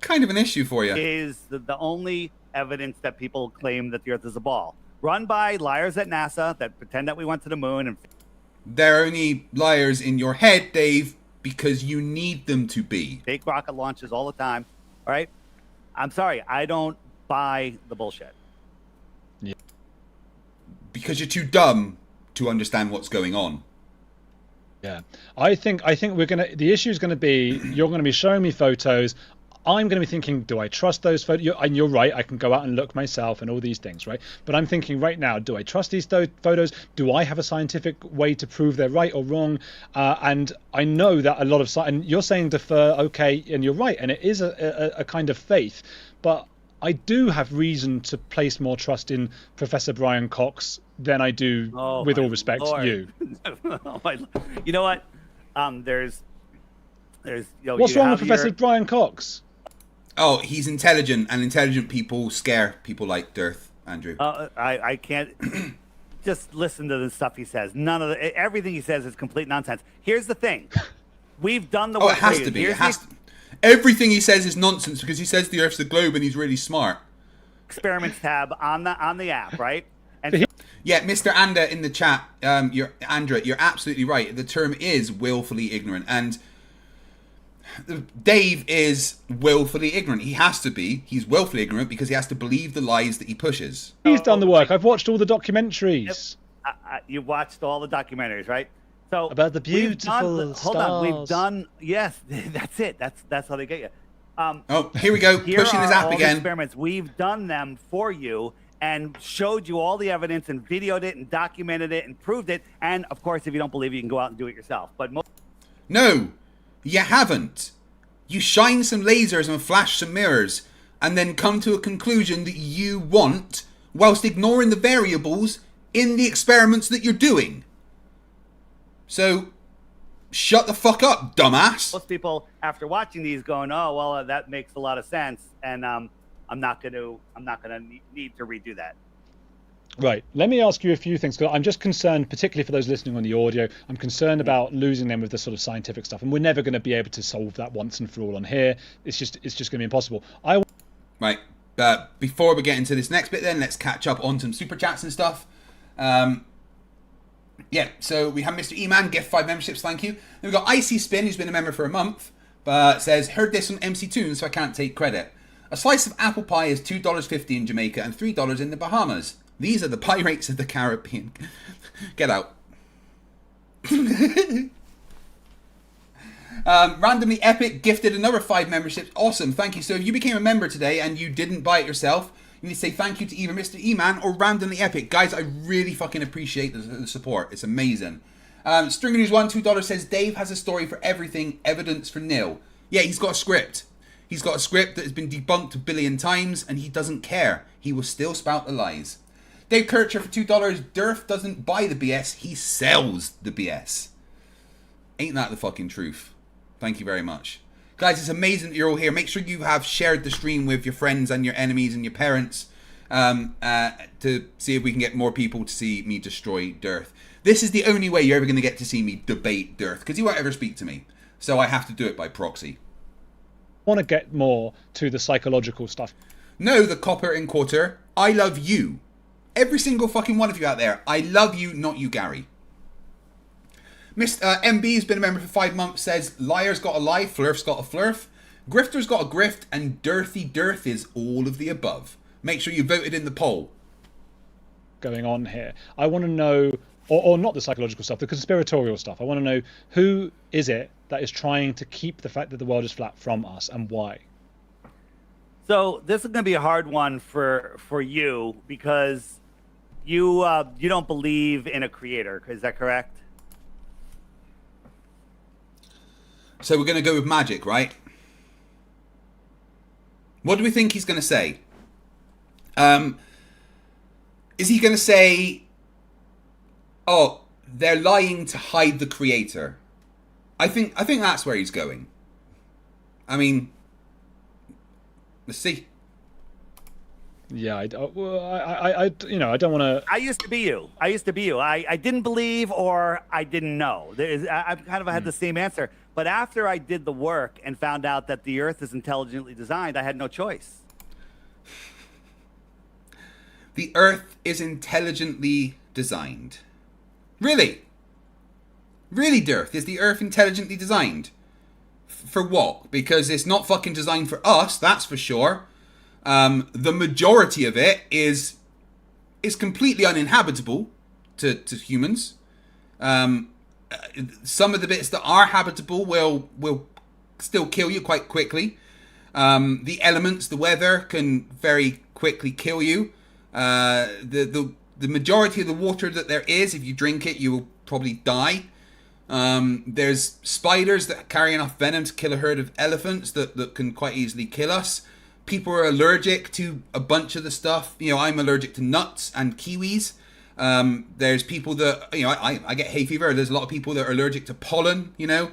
Kind of an issue for you. Is the only evidence that people claim that the Earth is a ball. Run by liars at NASA that pretend that we went to the moon. And They're only liars in your head, Dave, because you need them to be. fake rocket launches all the time. All right? I'm sorry. I don't buy the bullshit. Because you're too dumb to understand what's going on. yeah, I think the issue is gonna be you're gonna be showing me photos. I'm going to be thinking, do I trust those photos? And you're right, I can go out and look myself and all these things, right? But I'm thinking right now, do I trust these photos? Do I have a scientific way to prove they're right or wrong? And I know that a lot of and you're saying defer, okay, and you're right, and it is a kind of faith, but I do have reason to place more trust in Professor Brian Cox than I do, with all respect, Lord. you. You know what? There's What's wrong with Professor Brian Cox? Oh, he's intelligent, and intelligent people scare people like Dirth, Andrew. I can't just listen to the stuff he says. Everything he says is complete nonsense. Here's the thing. We've done the work. It has to be. Everything he says is nonsense because he says the Earth's a globe and he's really smart. Experiments tab on the app, right? And yeah, Mr. Anda in the chat, you're absolutely right. The term is willfully ignorant, and Dave is willfully ignorant. He has to be. He's willfully ignorant because he has to believe the lies that he pushes. He's done the work. I've watched all the documentaries. You've watched all the documentaries, right? So about the beautiful stars. Hold on, we've done. Yes, that's it. That's how they get you. Here we go. Pushing his app again. Experiments. We've done them for you and showed you all the evidence and videoed it and documented it and proved it. And of course, if you don't believe it, you can go out and do it yourself. But no. You haven't. You shine some lasers and flash some mirrors and then come to a conclusion that you want whilst ignoring the variables in the experiments that you're doing. So, shut the fuck up, dumbass. Most people, after watching these, going, "Oh, well, that makes a lot of sense," and I'm not gonna need to redo that. Right. Let me ask you a few things, because I'm just concerned, particularly for those listening on the audio, I'm concerned about losing them with the sort of scientific stuff, and we're never going to be able to solve that once and for all on here. It's just going to be impossible. Right. Before we get into this next bit, then let's catch up on some super chats and stuff. Yeah. So we have Mr. E-Man gift 5 memberships. Thank you. Then we've got Icy Spin, who's been a member for a month, but says heard this on MC Tunes, so I can't take credit. A slice of apple pie is $2.50 in Jamaica and $3 in the Bahamas. These are the pirates of the Caribbean. Get out. Randomly Epic gifted another 5 memberships. Awesome, thank you. So if you became a member today and you didn't buy it yourself, you need to say thank you to either Mr. E-Man or Randomly Epic. Guys, I really fucking appreciate the support. It's amazing. Stringer News 1, $2 says Dave has a story for everything, evidence for nil. Yeah, he's got a script. He's got a script that has been debunked a billion times and he doesn't care. He will still spout the lies. Dave Kircher for $2. Durf doesn't buy the BS, he sells the BS. Ain't that the fucking truth? Thank you very much. Guys, it's amazing that you're all here. Make sure you have shared the stream with your friends and your enemies and your parents to see if we can get more people to see me destroy Durf. This is the only way you're ever going to get to see me debate Durf, because he won't ever speak to me. So I have to do it by proxy. Want to get more to the psychological stuff. No, the copper and quarter, I love you. Every single fucking one of you out there. I love you, not you, Gary. Mr. MB's been a member for 5 months, says, liar's got a lie, Flerf's got a flurf, grifter's got a grift, and dirthy dearth is all of the above. Make sure you voted in the poll. Going on here. I want to know, or not the psychological stuff, the conspiratorial stuff. I want to know, who is it that is trying to keep the fact that the world is flat from us, and why? So this is going to be a hard one for you, because you don't believe in a creator. Is that correct? So we're going to go with magic, right? What do we think he's going to say? Is he going to say, oh, they're lying to hide the creator? I think that's where he's going. I mean, let's see. Yeah, I don't want to. I used to be you. I didn't believe, or I didn't know. I kind of had the same answer. But after I did the work and found out that the Earth is intelligently designed, I had no choice. The Earth is intelligently designed. Really? Really, Dirth? Is the Earth intelligently designed? For what? Because it's not fucking designed for us, that's for sure. The majority of it is completely uninhabitable to humans. Some of the bits that are habitable will still kill you quite quickly. The elements, the weather, can very quickly kill you. The majority of the water that there is, if you drink it, you will probably die. There's spiders that carry enough venom to kill a herd of elephants that can quite easily kill us. People are allergic to a bunch of the stuff. You know, I'm allergic to nuts and kiwis. There's people that, you know, I get hay fever. There's a lot of people that are allergic to pollen, you know.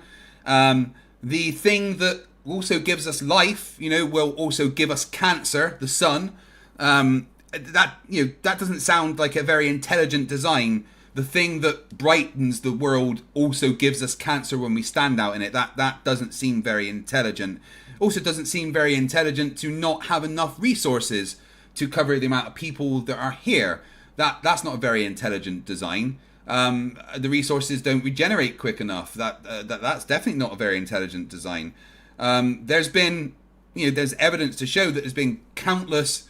The thing that also gives us life, you know, will also give us cancer, the sun. That doesn't sound like a very intelligent design. The thing that brightens the world also gives us cancer when we stand out in it. That doesn't seem very intelligent. Also doesn't seem very intelligent to not have enough resources to cover the amount of people that are here. That's not a very intelligent design. The resources don't regenerate quick enough. That's definitely not a very intelligent design. There's evidence to show that there's been countless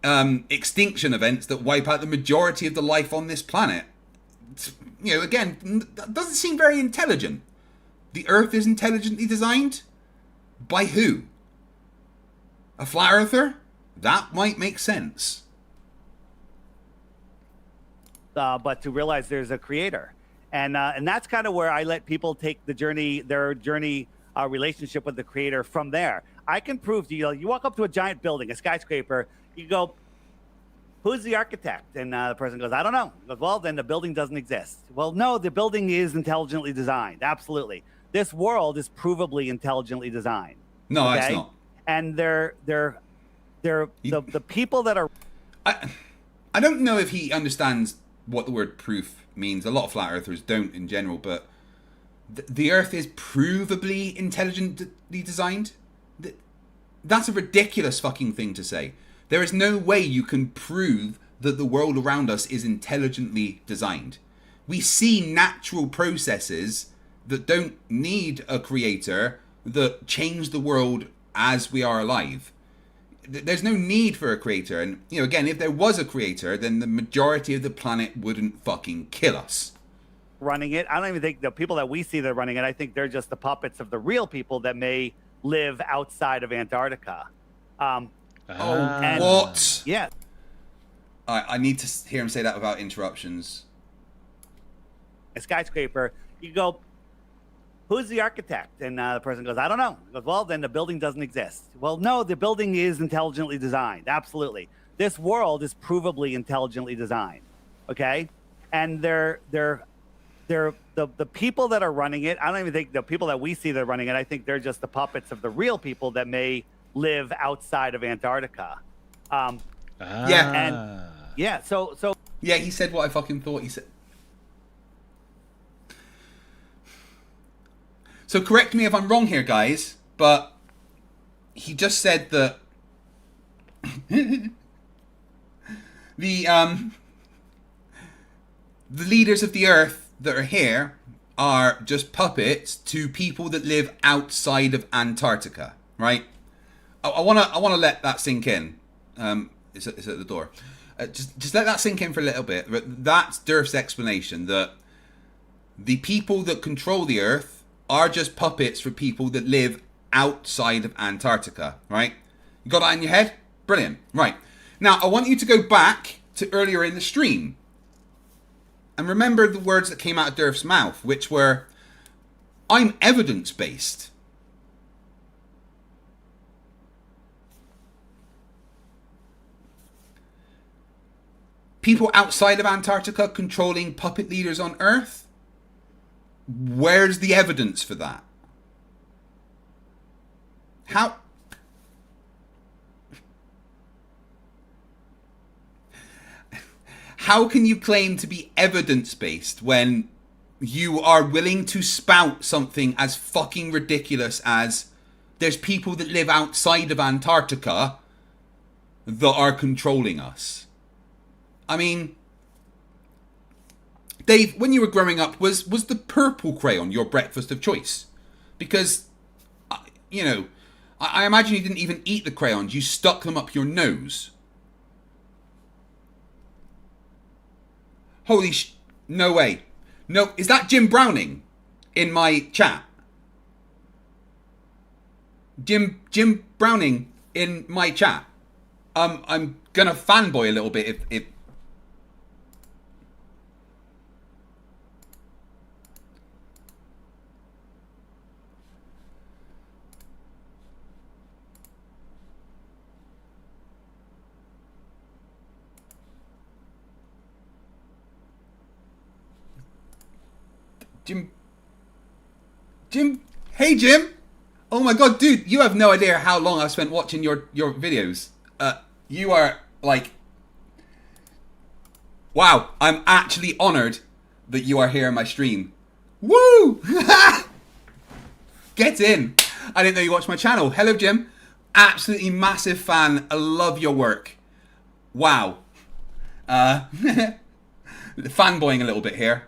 extinction events that wipe out the majority of the life on this planet. You know, again, that doesn't seem very intelligent. The Earth is intelligently designed? By who? A flat earther? That might make sense. But to realize there's a creator. And that's kind of where I let people take their journey relationship with the creator from there. I can prove to you, you walk up to a giant building, a skyscraper, you go, who's the architect? And the person goes, I don't know. He goes, well, then the building doesn't exist. Well, no, the building is intelligently designed. Absolutely. This world is provably intelligently designed. No, okay? It's not. And they're the people that are. I don't know if he understands what the word proof means. A lot of flat earthers don't in general, but the Earth is provably intelligently designed. That's a ridiculous fucking thing to say. There is no way you can prove that the world around us is intelligently designed. We see natural processes that don't need a creator that change the world as we are alive. There's no need for a creator. And, you know, again, if there was a creator, then the majority of the planet wouldn't fucking kill us. Running it. I don't even think the people that we see that are running it, I think they're just the puppets of the real people that may live outside of Antarctica. What? Yeah. I need to hear him say that without interruptions. A skyscraper, you go, who's the architect? And the person goes, I don't know. He goes, well, then the building doesn't exist. Well, no, the building is intelligently designed. Absolutely. This world is provably intelligently designed. Okay? And they're the people that are running it. I don't even think the people that we see that are running it, I think they're just the puppets of the real people that may live outside of Antarctica. Yeah. So Yeah, he said what I fucking thought he said. So correct me if I'm wrong here, guys, but he just said that the leaders of the Earth that are here are just puppets to people that live outside of Antarctica, right? I wanna let that sink in. It's at the door. Just let that sink in for a little bit. That's Durf's explanation, that the people that control the Earth are just puppets for people that live outside of Antarctica, right? You got that in your head? Brilliant. Right. Now, I want you to go back to earlier in the stream and remember the words that came out of Durf's mouth, which were, I'm evidence-based. People outside of Antarctica controlling puppet leaders on Earth? Where's the evidence for that? How can you claim to be evidence-based when you are willing to spout something as fucking ridiculous as there's people that live outside of Antarctica that are controlling us? I mean, Dave, when you were growing up, was the purple crayon your breakfast of choice? Because, you know, I imagine you didn't even eat the crayons. You stuck them up your nose. Holy no way. No, is that Jim Browning in my chat? Jim Browning in my chat. I'm gonna fanboy a little bit if Jim, hey Jim! Oh my god, dude, you have no idea how long I've spent watching your videos. You are like, wow, I'm actually honoured that you are here in my stream. Woo! Get in! I didn't know you watched my channel. Hello Jim, absolutely massive fan. I love your work. Wow. Fanboying a little bit here.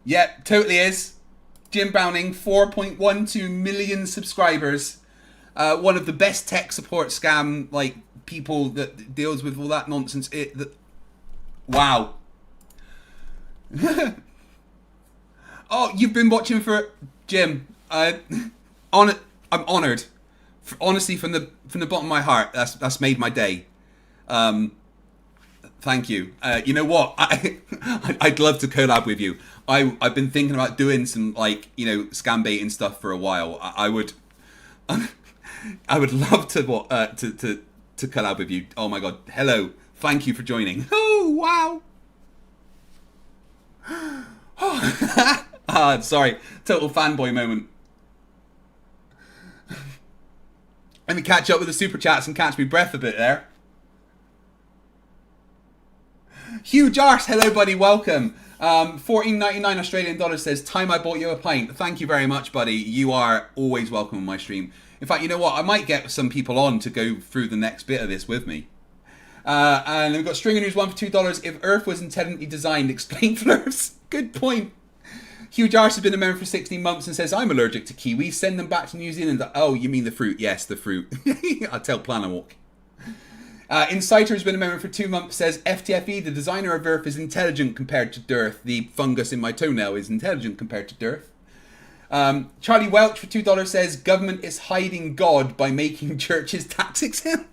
Yeah, totally is. Jim Browning, 4.12 million subscribers. One of the best tech support scam like people that deals with all that nonsense. Wow. Oh, you've been watching for Jim. I'm honoured. Honestly, from the bottom of my heart, that's made my day. Thank you. You know what? I'd love to collab with you. I've been thinking about doing some like, you know, scam baiting stuff for a while. I would love to collab with you. Oh my god. Hello. Thank you for joining. Oh wow. Sorry. Total fanboy moment. Let me catch up with the super chats and catch me breath a bit there. Huge arse, hello buddy, welcome. 14.99 Australian dollars says, time I bought you a pint. Thank you very much, buddy. You are always welcome on my stream. In fact, you know what? I might get some people on to go through the next bit of this with me. And we've got Stringer News 1 for $2. If Earth was intelligently designed, explain Flerfs. Good point. Huge arse has been a member for 16 months and says, I'm allergic to kiwis. Send them back to New Zealand. Oh, you mean the fruit? Yes, the fruit. I'll tell Planawalk. Inciter has been a member for 2 months, says FTFE, the designer of Earth, is intelligent compared to Dearth. The fungus in my toenail is intelligent compared to Dearth. Charlie Welch for $2 says government is hiding God by making churches tax exempt.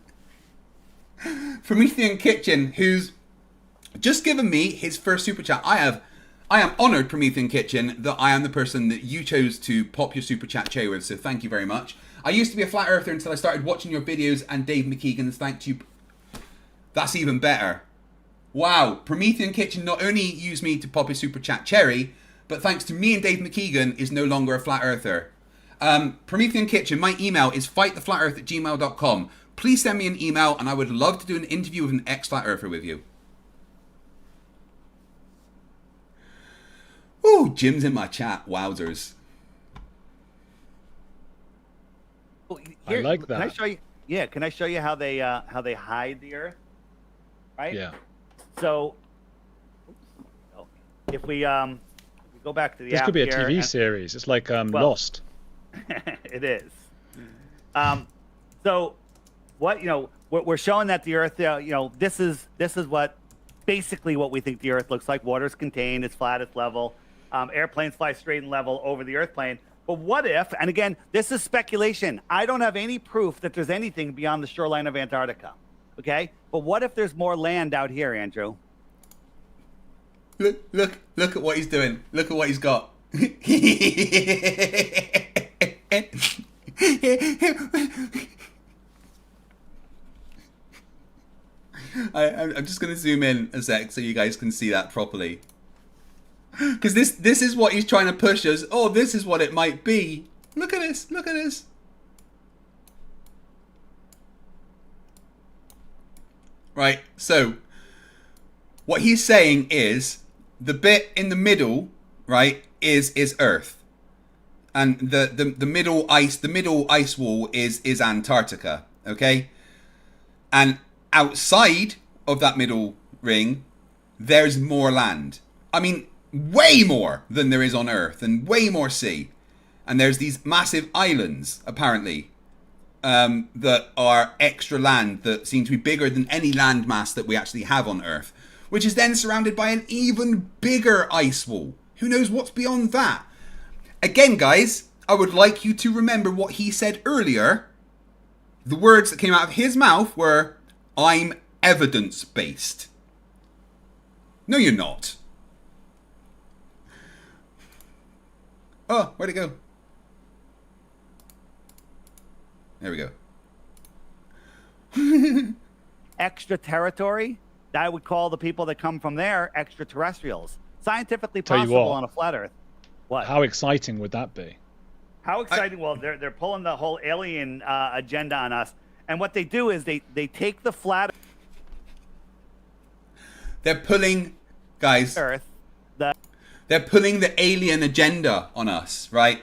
Promethean Kitchen, who's just given me his first super chat. I am honoured, Promethean Kitchen, that I am the person that you chose to pop your super chat chair with, so thank you very much. I used to be a flat earther until I started watching your videos and Dave McKeegan's. Thank you. That's even better. Wow, Promethean Kitchen not only used me to pop his super chat cherry, but thanks to me and Dave McKeegan is no longer a flat earther. Promethean Kitchen, my email is fighttheflatearth@gmail.com. Please send me an email and I would love to do an interview with an ex-flat earther with you. Oh, Jim's in my chat. Wowzers. I like that. Can I show you? Yeah, can I show you how they hide the Earth? Right. Yeah. So, if we go back to the This app could be a here, TV series. It's like Lost. It is. So, what we're showing that the Earth, this is what basically what we think the Earth looks like. Water's contained. It's flat. It's level. Airplanes fly straight and level over the Earth plane. But what if, and again, this is speculation. I don't have any proof that there's anything beyond the shoreline of Antarctica. Okay? But what if there's more land out here, Andrew? Look at what he's doing. Look at what he's got. I'm just going to zoom in a sec so you guys can see that properly. Because this is what he's trying to push us. Oh, this is what it might be. Look at this. Look at this. Right, so what he's saying is the bit in the middle, right, is Earth. And the middle ice wall is Antarctica, okay? And outside of that middle ring, there's more land. I mean, way more than there is on Earth, and way more sea. And there's these massive islands, apparently, that are extra land that seem to be bigger than any landmass that we actually have on Earth, which is then surrounded by an even bigger ice wall. Who knows what's beyond that? Again, guys, I would like you to remember what he said earlier. The words that came out of his mouth were, "I'm evidence-based." No, you're not. Oh, where'd it go? There we go. Extra territory, I would call the people that come from there extraterrestrials. Scientifically Tell you possible what. on a flat Earth. What? How exciting would that be? How exciting! Well, they're pulling the whole alien agenda on us, and what they do is they take the flat They're pulling, guys, Earth, they're pulling the alien agenda on us, right?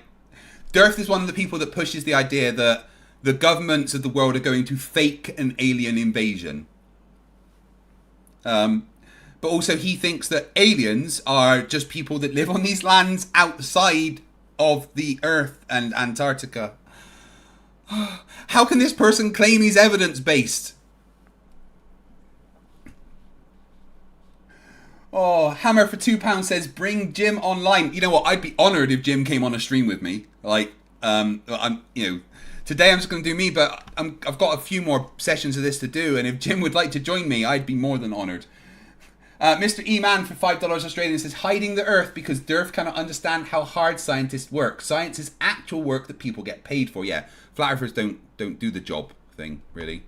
Dirth is one of the people that pushes the idea that the governments of the world are going to fake an alien invasion. But also he thinks that aliens are just people that live on these lands outside of the Earth and Antarctica. How can this person claim he's evidence-based? Oh, Hammer for £2 says, bring Jim online. You know what? I'd be honoured if Jim came on a stream with me. Like, today I'm just going to do me, but I've got a few more sessions of this to do, and if Jim would like to join me, I'd be more than honoured. Mr. E-Man for $5 Australian says, hiding the Earth because Durf cannot understand how hard scientists work. Science is actual work that people get paid for. Yeah, flat earthers don't do the job thing, really.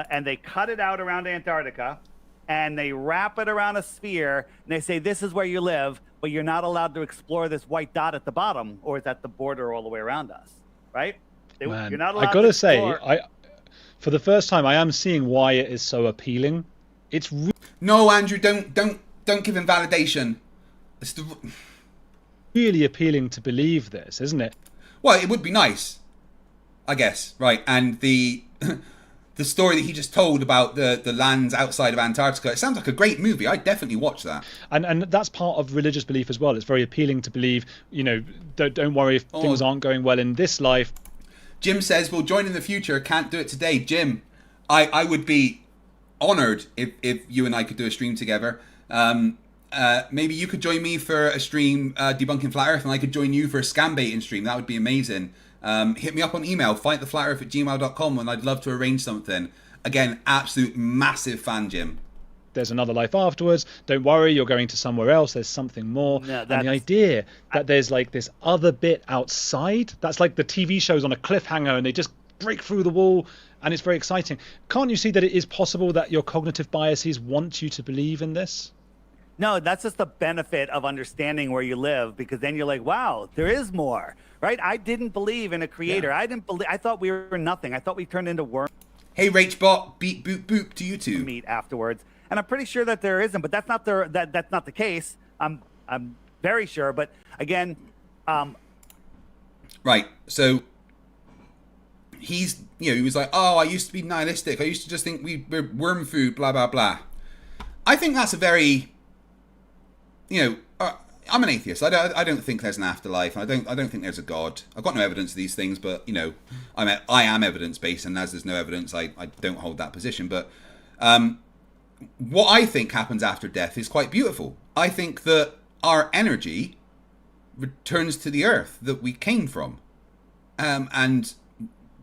and they cut it out around Antarctica, and they wrap it around a sphere, and they say, this is where you live, but you're not allowed to explore this white dot at the bottom, or it's at the border all the way around us, right? Man, you're not allowed I gotta to say, explore. for the first time, I am seeing why it is so appealing. It's No, Andrew, don't give him validation. It's really appealing to believe this, isn't it? Well, it would be nice, I guess, right? And the the story that he just told about the lands outside of Antarctica, it sounds like a great movie. I'd definitely watch that. And that's part of religious belief as well. It's very appealing to believe, don't worry if things aren't going well in this life. Jim says, we'll join in the future. Can't do it today. Jim, I would be honoured if you and I could do a stream together. Maybe you could join me for a stream debunking Flat Earth, and I could join you for a scam baiting stream. That would be amazing. Hit me up on email, fighttheflatearth@gmail.com, and I'd love to arrange something. Again, absolute massive fan, Jim. There's another life afterwards. Don't worry, you're going to somewhere else. There's something more. No, and the idea that there's like this other bit outside, that's like the TV shows on a cliffhanger and they just break through the wall, and it's very exciting. Can't you see that it is possible that your cognitive biases want you to believe in this? No, that's just the benefit of understanding where you live, because then you're like, wow, there is more, right? I didn't believe in a creator. Yeah. I thought we were nothing. I thought we turned into worms. Hey, Rachbot, beep, boop, boop to you too. Meet afterwards. And I'm pretty sure that there isn't, but that's not the case. very sure. But again, Right. So he was like, oh, I used to be nihilistic. I used to just think we're worm food, blah, blah, blah. I think that's a very, I'm an atheist. I don't think there's an afterlife. I don't think there's a God. I've got no evidence of these things, but, I am evidence-based, and as there's no evidence, I don't hold that position. But what I think happens after death is quite beautiful. I think that our energy returns to the earth that we came from, and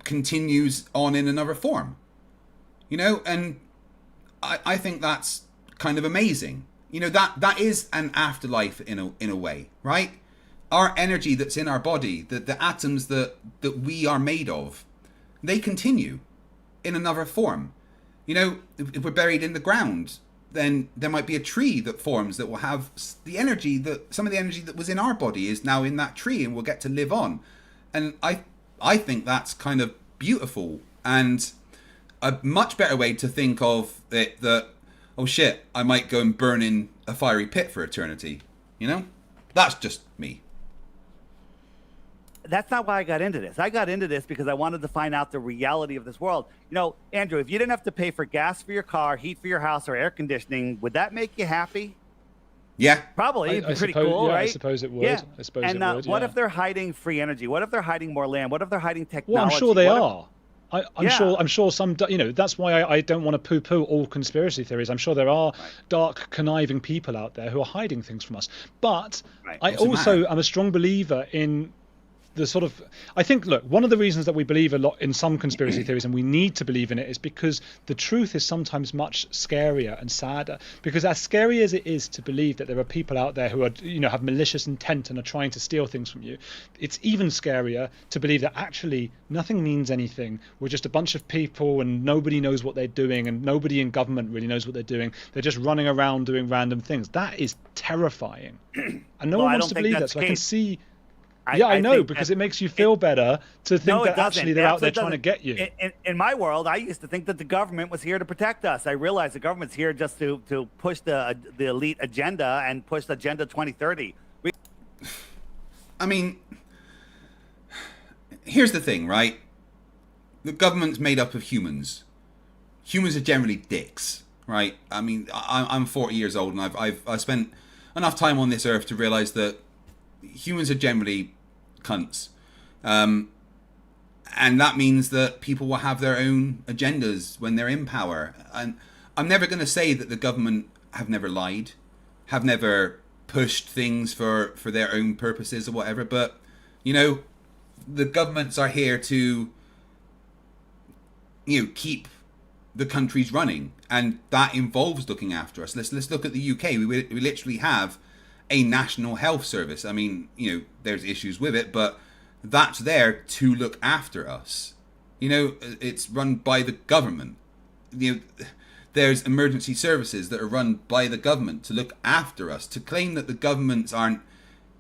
continues on in another form, and I think that's kind of amazing. That is an afterlife in a way, right? Our energy that's in our body, the atoms that we are made of, they continue in another form. If we're buried in the ground, then there might be a tree that forms that will have the energy that some of the energy that was in our body is now in that tree, and we'll get to live on. And I think that's kind of beautiful, and a much better way to think of it that, oh shit, I might go and burn in a fiery pit for eternity. That's just me. That's not why I got into this. I got into this because I wanted to find out the reality of this world. Andrew, if you didn't have to pay for gas for your car, heat for your house, or air conditioning, would that make you happy? Yeah. Probably. I Pretty suppose, cool, yeah, right? I suppose it would. Yeah. I suppose and it would. What yeah. if they're hiding free energy? What if they're hiding more land? What if they're hiding technology? Well, I'm sure they What if- are. I'm sure some, that's why I don't want to poo-poo all conspiracy theories. I'm sure there are dark, conniving people out there who are hiding things from us. But I also am a strong believer in the sort of, I think, look, one of the reasons that we believe a lot in some conspiracy theories, and we need to believe in it, is because the truth is sometimes much scarier and sadder. Because as scary as it is to believe that there are people out there who are, have malicious intent and are trying to steal things from you, it's even scarier to believe that actually nothing means anything. We're just a bunch of people, and nobody knows what they're doing, and nobody in government really knows what they're doing. They're just running around doing random things. That is terrifying, and no one wants to believe that. So I can see. I know, because it makes you feel better to think that actually they're out there trying to get you. In my world, I used to think that the government was here to protect us. I realized the government's here just to push the elite agenda and push Agenda 2030. I mean, here's the thing, right? The government's made up of humans. Humans are generally dicks, right? I mean, I'm 40 years old, and I've spent enough time on this earth to realize that humans are generally cunts, and that means that people will have their own agendas when they're in power. And I'm never going to say that the government have never lied, have never pushed things for their own purposes or whatever, but the governments are here to keep the countries running, and that involves looking after us. Let's look at the UK. We literally have a national health service. I mean, there's issues with it, but that's there to look after us. It's run by the government. There's emergency services that are run by the government to look after us. To claim that the governments aren't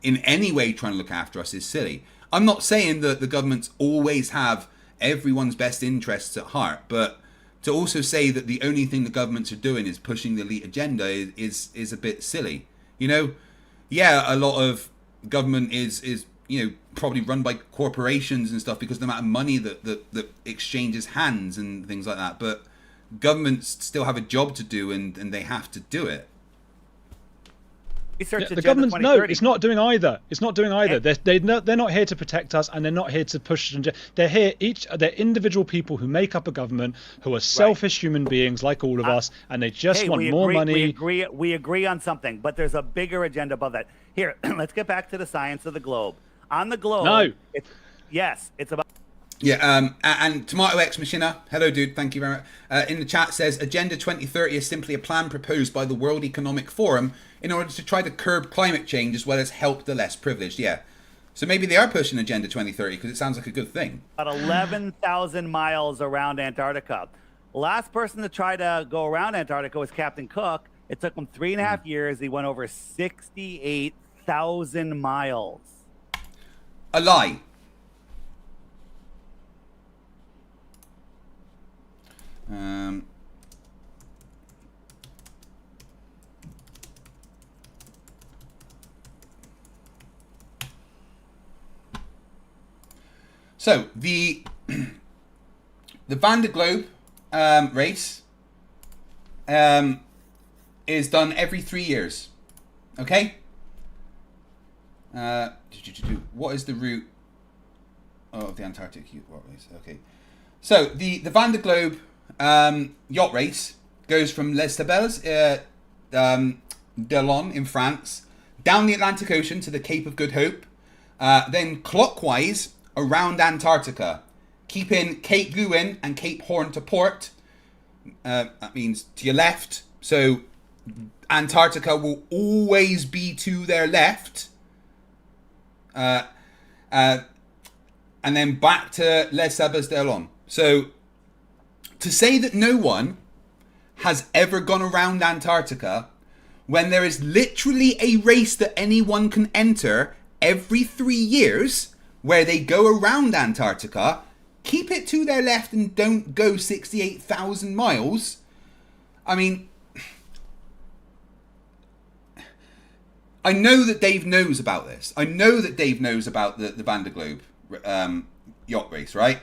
in any way trying to look after us is silly. I'm not saying that the governments always have everyone's best interests at heart, but to also say that the only thing the governments are doing is pushing the elite agenda is a bit silly. Yeah, a lot of government is probably run by corporations and stuff because of the amount of money that exchanges hands and things like that. But governments still have a job to do, and they have to do it. The government, no, it's not doing either. It's not doing either. They're not here to protect us, and they're not here to push. They're here. They're individual people who make up a government, who are selfish human beings like all of us, and they just want more money. We agree on something, but there's a bigger agenda above that. Here, let's get back to the science of the globe. On the globe, no, it's about. Yeah, and Tomato X Machina, hello dude, thank you very much. In the chat says, Agenda 2030 is simply a plan proposed by the World Economic Forum in order to try to curb climate change as well as help the less privileged. Yeah, so maybe they are pushing Agenda 2030 because it sounds like a good thing. About 11,000 miles around Antarctica. Last person to try to go around Antarctica was Captain Cook. It took him 3.5 years. He went over 68,000 miles. A lie. So the Van der Globe race is done every 3 years. Okay. What is the route of the Antarctic yacht race? Okay. So the Van der Globe yacht race goes from Les Sables d'Olonne in France, down the Atlantic Ocean to the Cape of Good Hope, then clockwise around Antarctica, keeping Cape Gouin and Cape Horn to port. That means to your left. So Antarctica will always be to their left. And then back to Les Sables d'Olonne. So to say that no one has ever gone around Antarctica when there is literally a race that anyone can enter every 3 years where they go around Antarctica, keep it to their left and don't go 68,000 miles. I mean, I know that Dave knows about this. I know that Dave knows about the Van der Globe yacht race, right?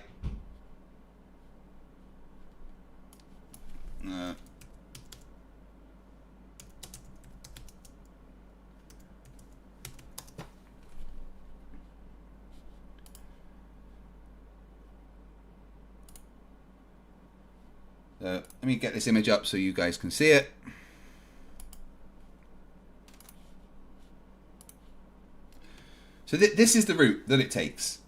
Let me get this image up so you guys can see it. So this is the route that it takes,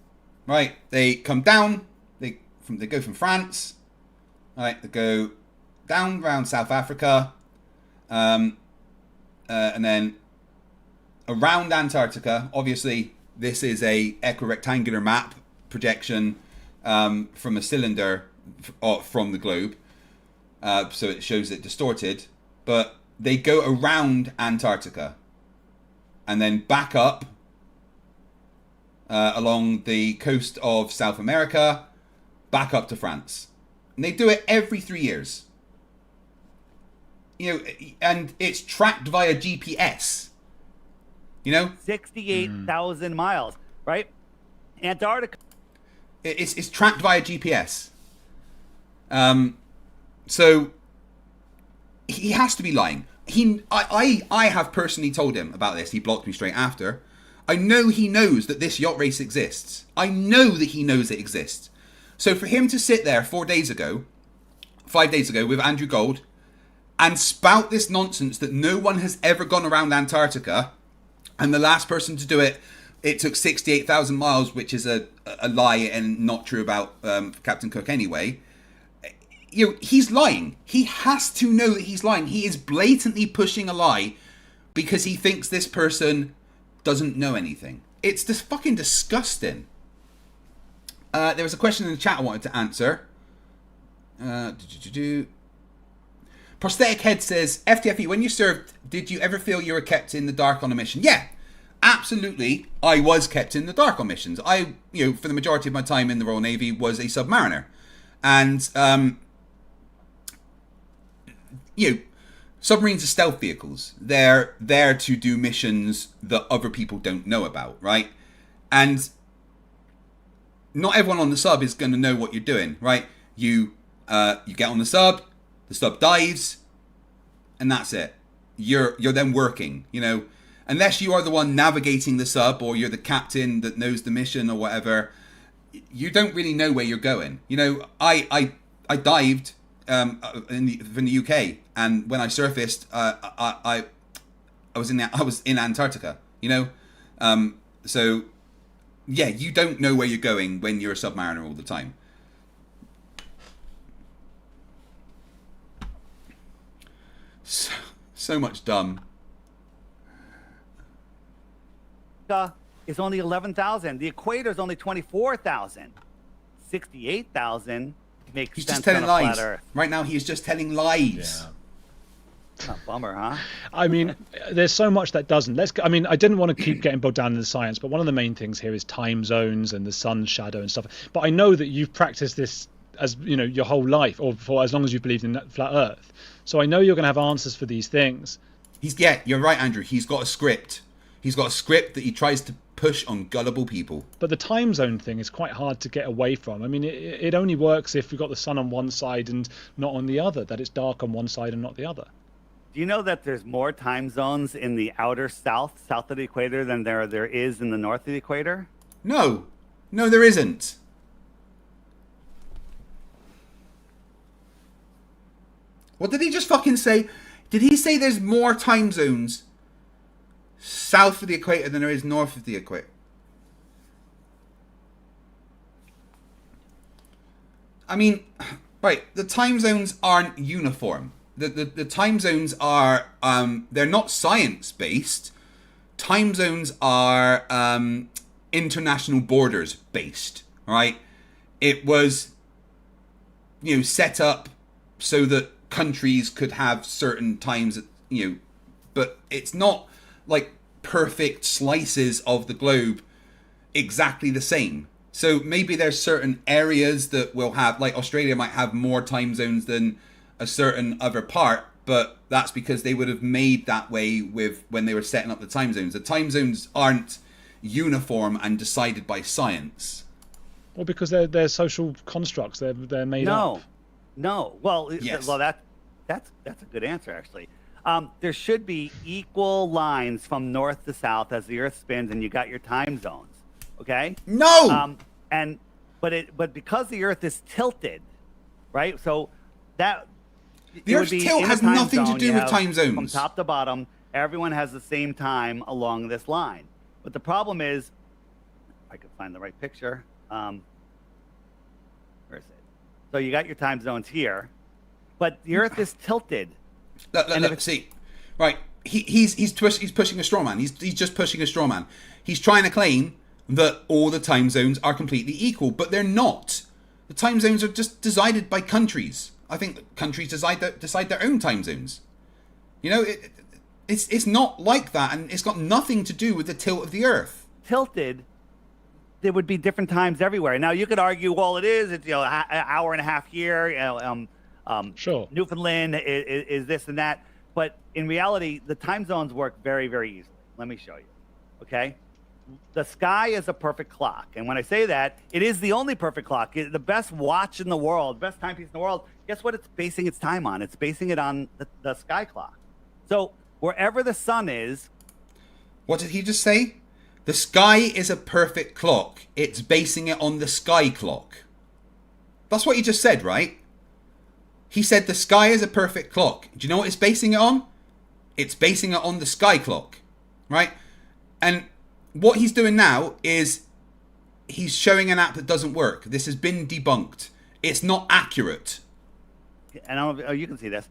right? They come down, they go from France, right? They go down around South Africa, and then around Antarctica. Obviously, this is a equirectangular map projection from a cylinder from the globe, so it shows it distorted. But they go around Antarctica, and then back up. Along the coast of South America, back up to France. And they do it every 3 years. You know, and it's tracked via GPS. You know? 68,000 miles, right? Antarctica. It's tracked via GPS. So he has to be lying. I have personally told him about this. He blocked me straight after. I know he knows that this yacht race exists. I know that he knows it exists. So for him to sit there 5 days ago with Andrew Gold and spout this nonsense that no one has ever gone around Antarctica, and the last person to do it, it took 68,000 miles, which is a lie and not true about Captain Cook anyway. You know, he's lying. He has to know that he's lying. He is blatantly pushing a lie because he thinks this person doesn't know anything. It's just fucking disgusting. There was a question in the chat I wanted to answer. Prosthetic Head says, FTFE, when you served, did you ever feel you were kept in the dark on a mission? Yeah, absolutely. I was kept in the dark on missions. I, for the majority of my time in the Royal Navy, was a submariner. And, submarines are stealth vehicles. They're there to do missions that other people don't know about, right? And not everyone on the sub is going to know what you're doing, right? You get on the sub dives, and that's it. You're then working, unless you are the one navigating the sub or you're the captain that knows the mission or whatever. You don't really know where you're going. I dived from the UK, and when I surfaced, I was in Antarctica. So yeah, you don't know where you're going when you're a submariner all the time. So much dumb. Is only 11,000. The equator is only 24,000. 68,000 makes He's sense just telling on a flat lies. Earth. Right now, he is just telling lies. Oh, bummer, huh? I mean, there's so much that doesn't. I didn't want to keep getting bogged down in the science, but one of the main things here is time zones and the sun's shadow and stuff. But I know that you've practiced this as your whole life, or for as long as you've believed in flat Earth. So I know you're going to have answers for these things. You're right, Andrew. He's got a script. He's got a script that he tries to push on gullible people. But the time zone thing is quite hard to get away from. I mean, it only works if you've got the sun on one side and not on the other, that it's dark on one side and not the other. Do you know that there's more time zones in the outer south of the equator, than there is in the north of the equator? No, there isn't. What did he just fucking say? Did he say there's more time zones south of the equator than there is north of the equator? I mean, right, the time zones aren't uniform. The time zones are, they're not science-based. Time zones are international borders based, right? It was, set up so that countries could have certain times, but it's not like perfect slices of the globe exactly the same. So maybe there's certain areas that will have, like Australia might have more time zones than a certain other part, but that's because they would have made that way with when they were setting up the time zones. The time zones aren't uniform and decided by science. Well, because they're social constructs. They're made up. No. Well, yes. Well, that's a good answer, actually. There should be equal lines from north to south as the Earth spins, and you got your time zones. Okay? No. But because the Earth is tilted, right? So that the Earth's tilt has nothing to do with time zones. From top to bottom, everyone has the same time along this line. But the problem is, if I could find the right picture. Where is it? So you got your time zones here, but the Earth is tilted. Look, see, right? He's pushing a straw man. He's just pushing a straw man. He's trying to claim that all the time zones are completely equal, but they're not. The time zones are just decided by countries. I think countries decide their own time zones. It's not like that, and it's got nothing to do with the tilt of the Earth. Tilted, there would be different times everywhere. Now you could argue, well, it's an hour and a half here. Sure. Newfoundland is this and that, but in reality, the time zones work very, very easily. Let me show you. Okay, the sky is a perfect clock, and when I say that, it is the only perfect clock. The best watch in the world, best timepiece in the world. Guess what? It's basing its time on. It's basing it on the sky clock. So wherever the sun is. What did he just say? The sky is a perfect clock. It's basing it on the sky clock. That's what he just said, right? He said the sky is a perfect clock. Do you know what it's basing it on? It's basing it on the sky clock, right? And what he's doing now is he's showing an app that doesn't work. This has been debunked. It's not accurate. And I don't know if, you can see this.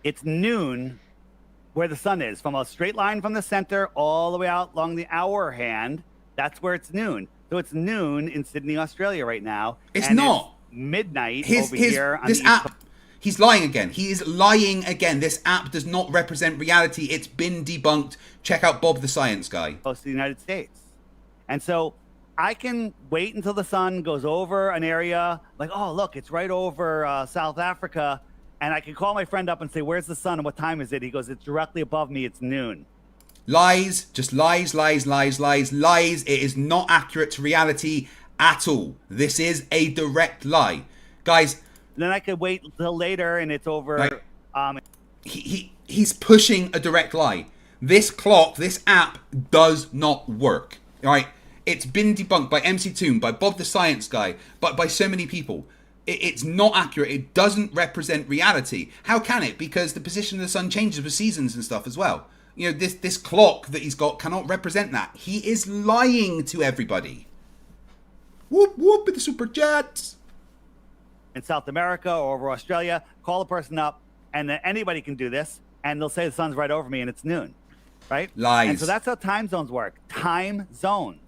It's noon where the sun is, from a straight line from the center all the way out along the hour hand. That's where it's noon. So it's noon in Sydney, Australia right now. It's not. It's midnight over here on this the app. He's lying again. He is lying again. This app does not represent reality. It's been debunked. Check out Bob the Science Guy. Coast of the United States. And so I can wait until the sun goes over an area, like, oh, look, it's right over South Africa. And I can call my friend up and say, where's the sun and what time is it? He goes, it's directly above me. It's noon. Lies, just lies, lies, lies, lies, lies. It is not accurate to reality at all. This is a direct lie. Guys. Then I could wait until later and it's over. Right. He's pushing a direct lie. This clock, this app does not work. All right. It's been debunked by MC Toon, by Bob the Science Guy, but by so many people. It's not accurate. It doesn't represent reality. How can it? Because the position of the sun changes with seasons and stuff as well. This clock that he's got cannot represent that. He is lying to everybody. Whoop, whoop, with the super jets. In South America or over Australia, call a person up, and then anybody can do this, and they'll say the sun's right over me, and it's noon, right? Lies. And so that's how time zones work. Time zones.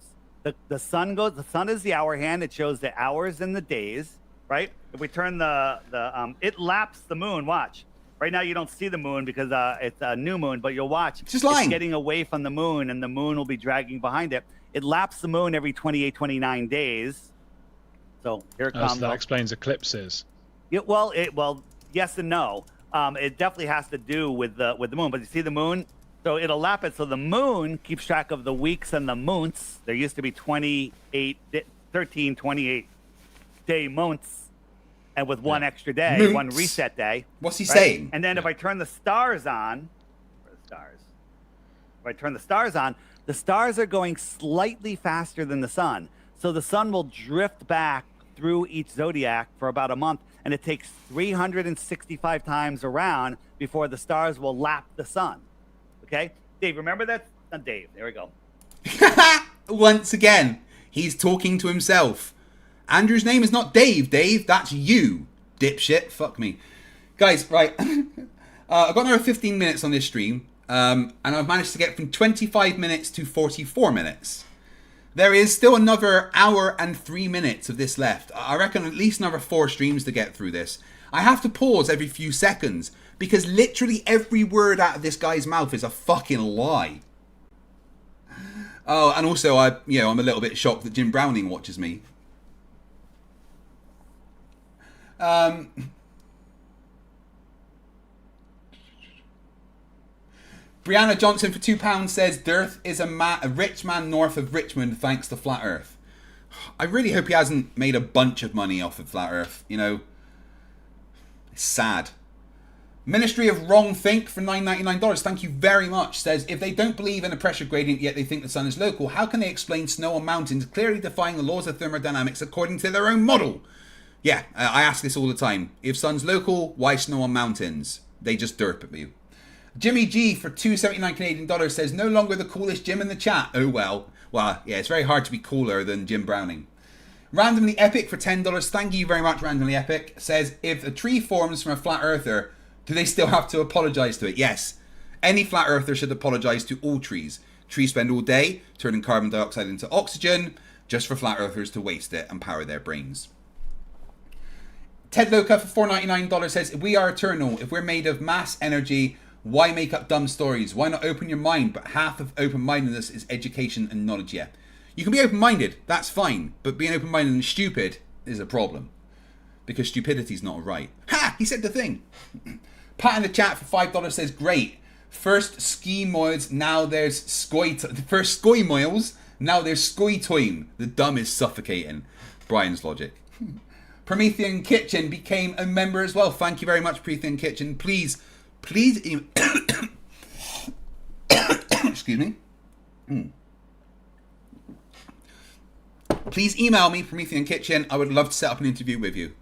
The sun is the hour hand. It shows the hours and the days, right? If we turn it laps the moon. Watch. Right now you don't see the moon because it's a new moon, but you'll watch. It's just lying. It's getting away from the moon, and the moon will be dragging behind it. It laps the moon every 28, 29 days. So here it comes. So that explains eclipses. Yeah, well, yes and no. It definitely has to do with the moon. But you see the moon, So it'll lap it. So the moon keeps track of the weeks and the months. There used to be 13, 28-day months, and with one extra day, Months. one reset day. What's he saying? And then if I turn the stars on, if I turn the stars on, the stars are going slightly faster than the sun. So the sun will drift back through each zodiac for about a month, and it takes 365 times around before the stars will lap the sun. Okay? Dave, remember that? Dave, there we go. Once again, he's talking to himself. Andrew's name is not Dave, that's you, dipshit. Fuck me. Guys, right. I've got another 15 minutes on this stream, and I've managed to get from 25 minutes to 44 minutes. There is still another hour and 3 minutes of this left. I reckon at least another 4 streams to get through this. I have to pause every few seconds because literally every word out of this guy's mouth is a fucking lie. Oh, and also I'm a little bit shocked that Jim Browning watches me. Brianna Johnson for £2 says Dirth is a rich man north of Richmond thanks to Flat Earth. I really hope he hasn't made a bunch of money off of Flat Earth, you know. It's sad. Ministry of Wrong Think for $9.99, thank you very much, says if they don't believe in a pressure gradient yet they think the sun is local, how can they explain snow on mountains clearly defying the laws of thermodynamics according to their own model? Yeah, I ask this all the time. If sun's local, why snow on mountains? They just derp at you. Jimmy G for $2.79 Canadian dollars says no longer the coolest Jim in the chat. Oh well. Well, yeah, it's very hard to be cooler than Jim Browning. Randomly Epic for $10. Thank you very much, Randomly Epic. Says if a tree forms from a flat earther, do they still have to apologise to it? Yes. Any flat earther should apologise to all trees. Trees spend all day turning carbon dioxide into oxygen just for flat earthers to waste it and power their brains. Ted Loca for $4.99 says we are eternal. If we're made of mass energy, why make up dumb stories? Why not open your mind? But half of open-mindedness is education and knowledge. Yeah, you can be open-minded, that's fine. But being open-minded and stupid is a problem. Because stupidity's not a right. Ha! He said the thing. Pat in the chat for $5 says, great. First ski moils, now there's first skoy moils, now there's skoy time. The dumb is suffocating. Brian's logic. Promethean Kitchen became a member as well. Thank you very much, Promethean Kitchen. Please excuse me. Please email me, Promethean Kitchen. I would love to set up an interview with you.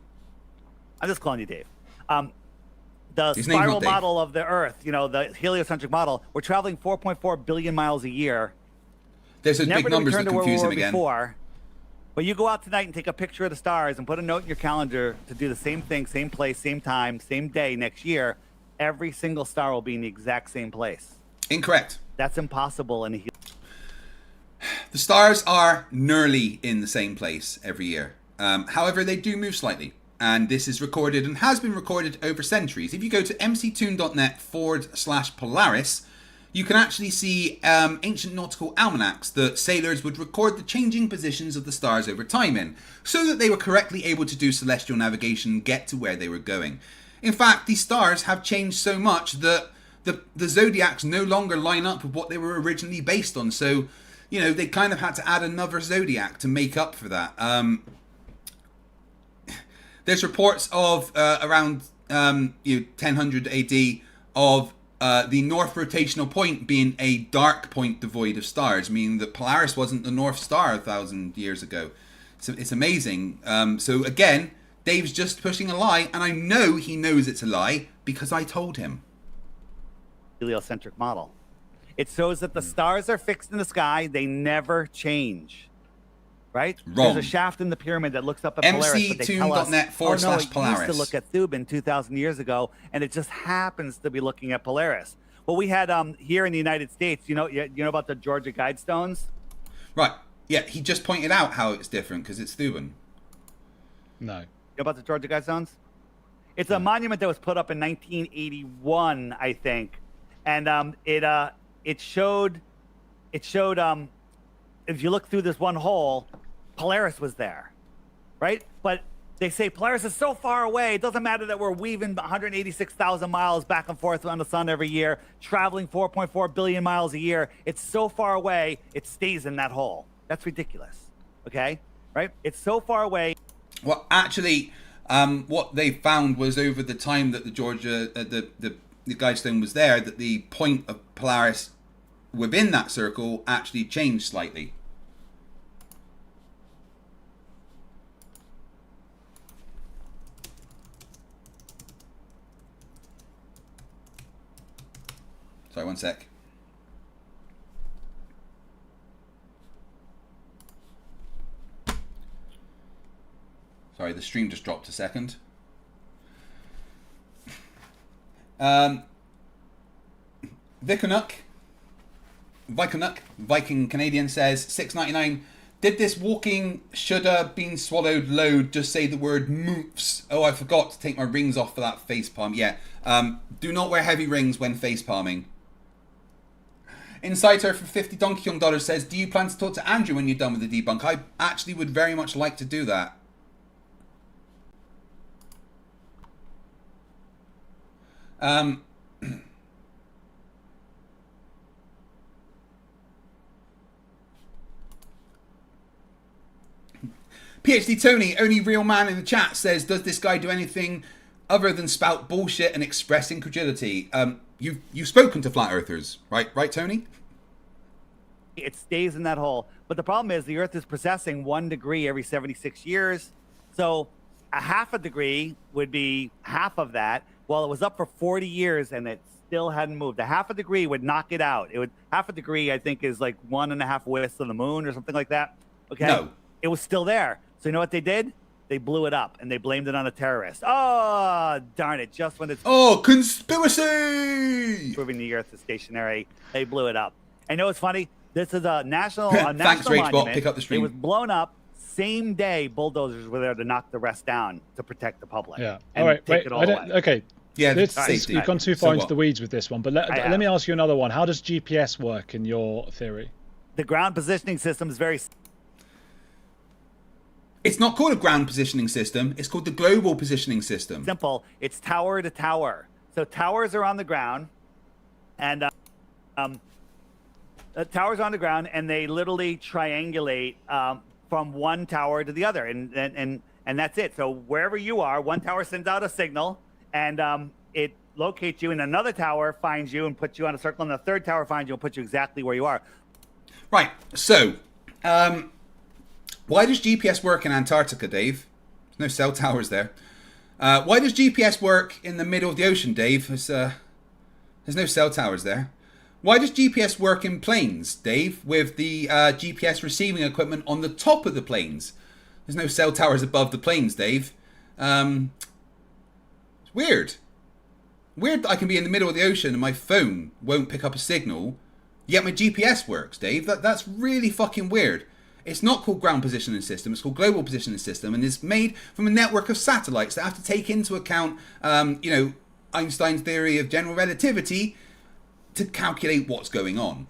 I'm just calling you Dave. The spiral model of the Earth, the heliocentric model, we're traveling 4.4 billion miles a year. There's those big numbers that confuse him again. But you go out tonight and take a picture of the stars and put a note in your calendar to do the same thing, same place, same time, same day next year. Every single star will be in the exact same place. Incorrect. That's impossible in a The stars are nearly in the same place every year. However, they do move slightly. And this is recorded and has been recorded over centuries. If you go to mctoon.net/Polaris, you can actually see ancient nautical almanacs that sailors would record the changing positions of the stars over time in, so that they were correctly able to do celestial navigation and get to where they were going. In fact, these stars have changed so much that the zodiacs no longer line up with what they were originally based on. So, they kind of had to add another zodiac to make up for that. There's reports of around 1000 AD of the north rotational point being a dark point devoid of stars, meaning that Polaris wasn't the North Star 1,000 years ago. So it's amazing. So again, Dave's just pushing a lie, and I know he knows it's a lie because I told him. heliocentric model. It shows that the stars are fixed in the sky; they never change. Right? Wrong. There's a shaft in the pyramid that looks up at Polaris, but they tell us, mctoon.net/Polaris. It used to look at Thuban 2,000 years ago, and it just happens to be looking at Polaris. Well, we had here in the United States, you know about the Georgia Guidestones? Right. Yeah, he just pointed out how it's different because it's Thuban. No. You know about the Georgia Guidestones? It's a monument that was put up in 1981, I think, and it showed. If you look through this one hole, Polaris was there, right? But They say Polaris is so far away. It doesn't matter that we're weaving 186,000 miles back and forth around the sun every year, traveling 4.4 billion miles a year. It's so far away, it stays in that hole. That's ridiculous. Okay? Right? It's so far away. Well, actually, what they found was over the time that the Georgia, the Guidestone was there, that the point of Polaris within that circle actually changed slightly. Sorry, one sec. Sorry, the stream just dropped a second. Viking Canadian says $6.99. Did this walking shoulda been swallowed load just say the word moofs? Oh, I forgot to take my rings off for that face palm. Yeah. Do not wear heavy rings when face palming. Insider for 50 Donkey Kong dollars says, do you plan to talk to Andrew when you're done with the debunk? I actually would very much like to do that. PhD Tony, only real man in the chat, says, does this guy do anything other than spout bullshit and express incredulity? You've spoken to flat earthers, right, Tony? It stays in that hole. But the problem is the Earth is precessing 1 degree every 76 years. So a half a degree would be half of that. Well, it was up for 40 years and it still hadn't moved. A half a degree would knock it out. It would half a degree, I think, is like 1.5 widths of the moon or something like that. Okay. No. It was still there. So you know what they did? They blew it up and they blamed it on a terrorist. Oh, darn it. Just when it's conspiracy proving the Earth is stationary, they blew it up. I know it's funny. This is a national, Thanks, national Ragebot. monument. Pick up the stream. It was blown up. Same day, bulldozers were there to knock the rest down to protect the public. Yeah. And All right. take Wait. it all away. Okay. Yeah, You've gone too far into the weeds with this one, but let me ask you another one. How does GPS work in your theory? The ground positioning system is very... It's not called a ground positioning system. It's called the global positioning system. simple. It's tower to tower. So towers are on the ground, and towers are on the ground, and they literally triangulate from one tower to the other, and that's it. So wherever you are, one tower sends out a signal, and it locates you, and another tower finds you and puts you on a circle, and the third tower finds you and puts you exactly where you are. Right. So, why does GPS work in Antarctica, Dave? There's no cell towers there. Why does GPS work in the middle of the ocean, Dave? There's no cell towers there. Why does GPS work in planes, Dave, with the GPS receiving equipment on the top of the planes? There's no cell towers above the planes, Dave. It's weird. Weird that I can be in the middle of the ocean and my phone won't pick up a signal, yet my GPS works, Dave. That's really fucking weird. It's not called ground positioning system. It's called global positioning system, and it's made from a network of satellites that have to take into account, Einstein's theory of general relativity to calculate what's going on.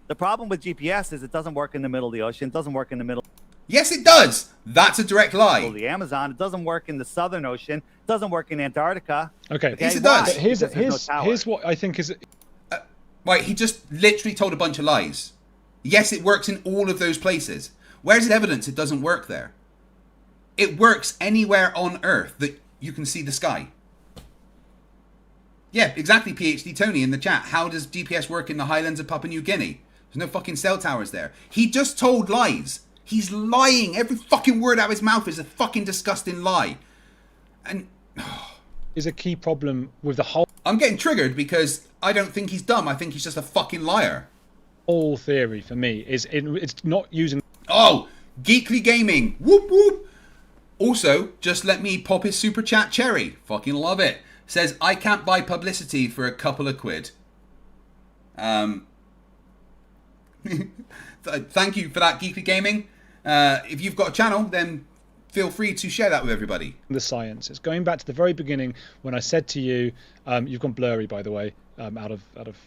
The problem with GPS is it doesn't work in the middle of the ocean. It doesn't work in the middle Yes, it does. That's a direct lie. of the Amazon. It doesn't work in the Southern Ocean. It doesn't work in Antarctica. Okay. Yes, it Why? does. Here's Because there's no tower. here's what I think is. Right, he just literally told a bunch of lies. Yes, it works in all of those places. Where's the evidence it doesn't work there? It works anywhere on Earth that you can see the sky. Yeah, exactly, PhD Tony in the chat. How does GPS work in the highlands of Papua New Guinea? There's no fucking cell towers there. He just told lies. He's lying. Every fucking word out of his mouth is a fucking disgusting lie. And is a key problem with the whole I'm getting triggered because I don't think he's dumb. I think he's just a fucking liar. theory for me is it's not using. Oh, Geekly Gaming. Whoop whoop. Also, just let me pop his super chat cherry. Fucking love it. Says, I can't buy publicity for a couple of quid. Thank you for that, Geekly Gaming. If you've got a channel, then feel free to share that with everybody. The science. It's going back to the very beginning when I said to you, you've gone blurry, by the way, out of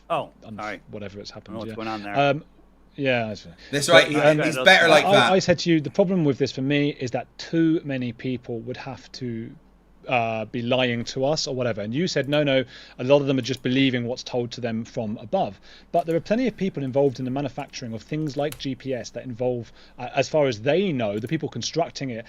Oh, sorry. whatever it's happened. I don't know what's yeah. going on there. Yeah, That's right. But, It's better like that. I said to you, the problem with this for me is that too many people would have to be lying to us or whatever. And you said, no, a lot of them are just believing what's told to them from above. But there are plenty of people involved in the manufacturing of things like GPS that involve, as far as they know, the people constructing it,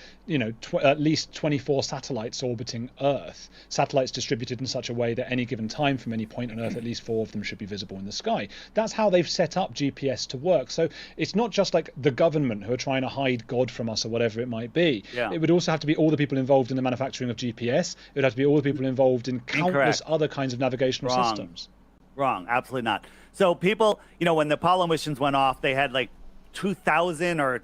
at least 24 satellites orbiting Earth, satellites distributed in such a way that any given time from any point on Earth, at least 4 of them should be visible in the sky. That's how they've set up GPS to work. So it's not just like the government who are trying to hide God from us or whatever it might be. Yeah. It would also have to be all the people involved in the manufacturing of GPS. It would have to be all the people involved in countless other kinds of navigational systems. Wrong, absolutely not. So people, when the Apollo missions went off, they had like 2,000 or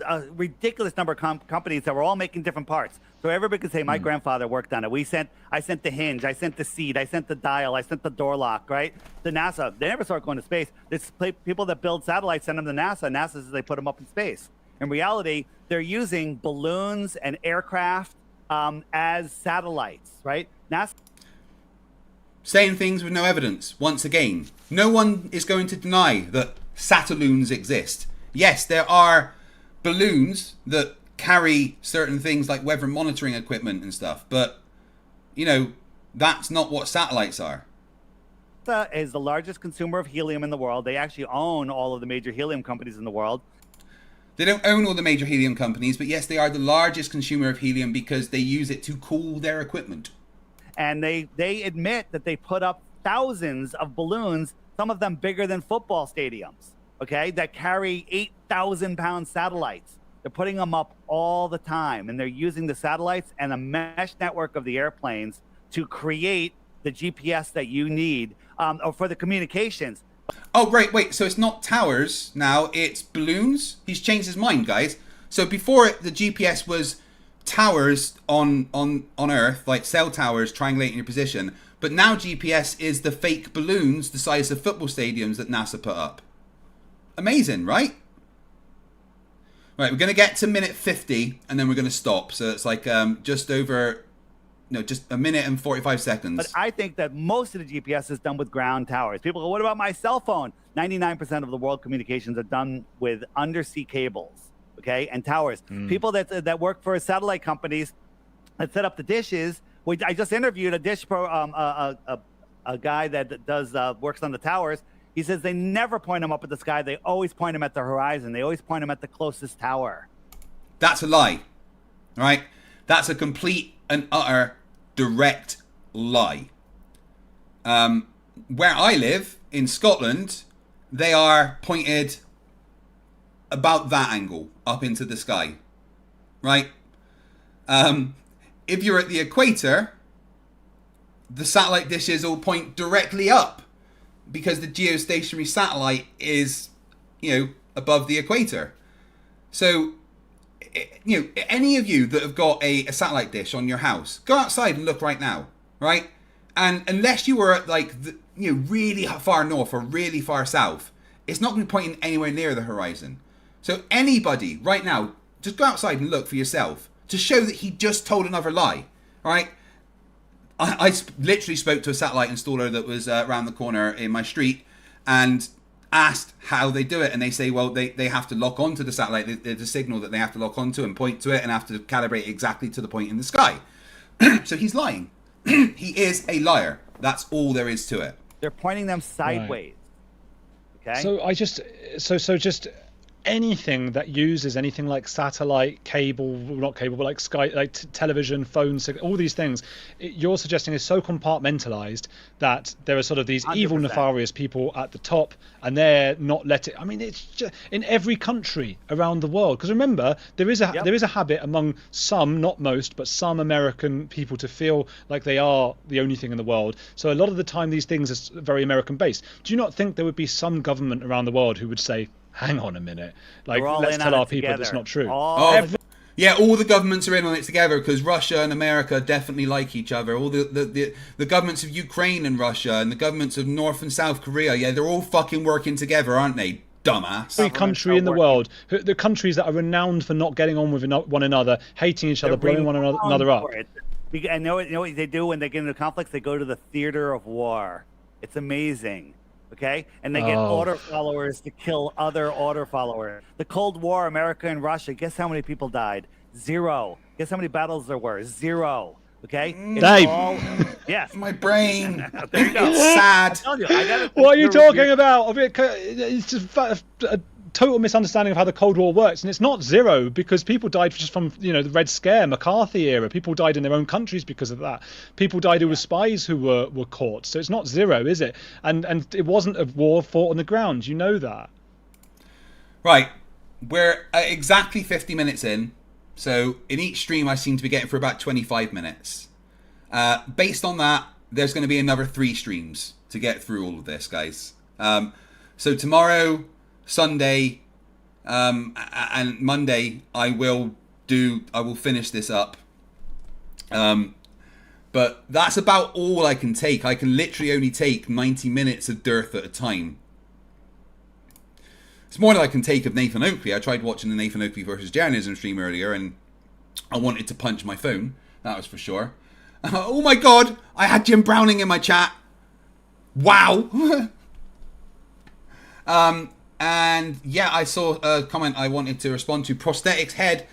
a ridiculous number of companies that were all making different parts. So everybody could say, my grandfather worked on it. I sent the hinge, I sent the seat, I sent the dial, I sent the door lock, right? The NASA, they never start going to space. There's people that build satellites, send them to NASA. NASA says they put them up in space. In reality, they're using balloons and aircraft as satellites, right? NASA Saying things with no evidence. Once again, no one is going to deny that Satelloons exist. Yes, there are balloons that carry certain things like weather monitoring equipment and stuff, but that's not what satellites are. NASA is the largest consumer of helium in the world. They actually own all of the major helium companies in the world. They don't own all the major helium companies, but yes, they are the largest consumer of helium because they use it to cool their equipment. And they admit that they put up thousands of balloons, some of them bigger than football stadiums, okay, that carry 8,000-pound satellites. They're putting them up all the time, and they're using the satellites and the mesh network of the airplanes to create the GPS that you need or for the communications. Oh, right, wait, so it's not towers now, it's balloons? He's changed his mind, guys. So before the GPS was towers on Earth, like cell towers triangulating your position, but now GPS is the fake balloons the size of football stadiums that NASA put up. Amazing, right? Right, we're going to get to minute 50, and then we're going to stop. So it's like just a minute and 45 seconds. But I think that most of the GPS is done with ground towers. People go, what about my cell phone? 99% of the world communications are done with undersea cables, okay, and towers. People that work for satellite companies that set up the dishes. I just interviewed a dish pro, a guy that does works on the towers. He says they never point them up at the sky. They always point them at the horizon. They always point them at the closest tower. That's a lie, right? That's a complete and utter direct lie. Where I live in Scotland, they are pointed about that angle up into the sky, right? If you're at the equator, the satellite dishes all point directly up because the geostationary satellite is, above the equator. So, any of you that have got a satellite dish on your house, go outside and look right now, right? And unless you were at really far north or really far south, it's not going to be pointing anywhere near the horizon. So anybody right now, just go outside and look for yourself to show that he just told another lie, right? I literally spoke to a satellite installer that was around the corner in my street and asked how they do it, and they say, well, they have to lock onto the satellite. There's a signal that they have to lock onto and point to it and have to calibrate exactly to the point in the sky. So he's lying. He is a liar. That's all there is to it. They're pointing them sideways. Right. Okay. So just anything that uses anything like satellite, cable, not cable, but like sky, like television, phones, all these things, you're suggesting is so compartmentalized that there are sort of these 100%. Evil, nefarious people at the top, and they're not letting. I mean, it's just in every country around the world. Because remember, there is a habit among some, not most, but some American people to feel like they are the only thing in the world. So a lot of the time, these things are very American based. Do you not think there would be some government around the world who would say, hang on a minute, like let's tell our people that's not true? Yeah, all the governments are in on it together because Russia and America definitely like each other. All the governments of Ukraine and Russia and the governments of North and South Korea, yeah, they're all fucking working together, aren't they? Dumbass. Every country in the world, the countries that are renowned for not getting on with one another, hating each other, blowing one another up. And know what they do when they get into conflicts? They go to the theater of war. It's amazing. Okay, and they get order followers to kill other order followers. The Cold War, America and Russia. Guess how many people died? 0. Guess how many battles there were? 0. Okay, Dave. Yes. My brain. There you go. It's sad. What are you talking about? I mean, it's just a total misunderstanding of how the Cold War works, and it's not 0 because people died just from the Red Scare, McCarthy era. People died in their own countries because of that. People died who were spies who were caught. So it's not 0, is it? And it wasn't a war fought on the ground. You know that. Right, we're exactly 50 minutes in. So in each stream, I seem to be getting for about 25 minutes. Based on that, there's going to be another 3 streams to get through all of this, guys. So tomorrow, Sunday, and Monday, I will finish this up. But that's about all I can take. I can literally only take 90 minutes of dearth at a time. It's more than I can take of Nathan Oakley. I tried watching the Nathan Oakley versus Journalism stream earlier, and I wanted to punch my phone. That was for sure. Oh my god! I had Jim Browning in my chat. Wow! And yeah, I saw a comment I wanted to respond to. Prosthetics Head.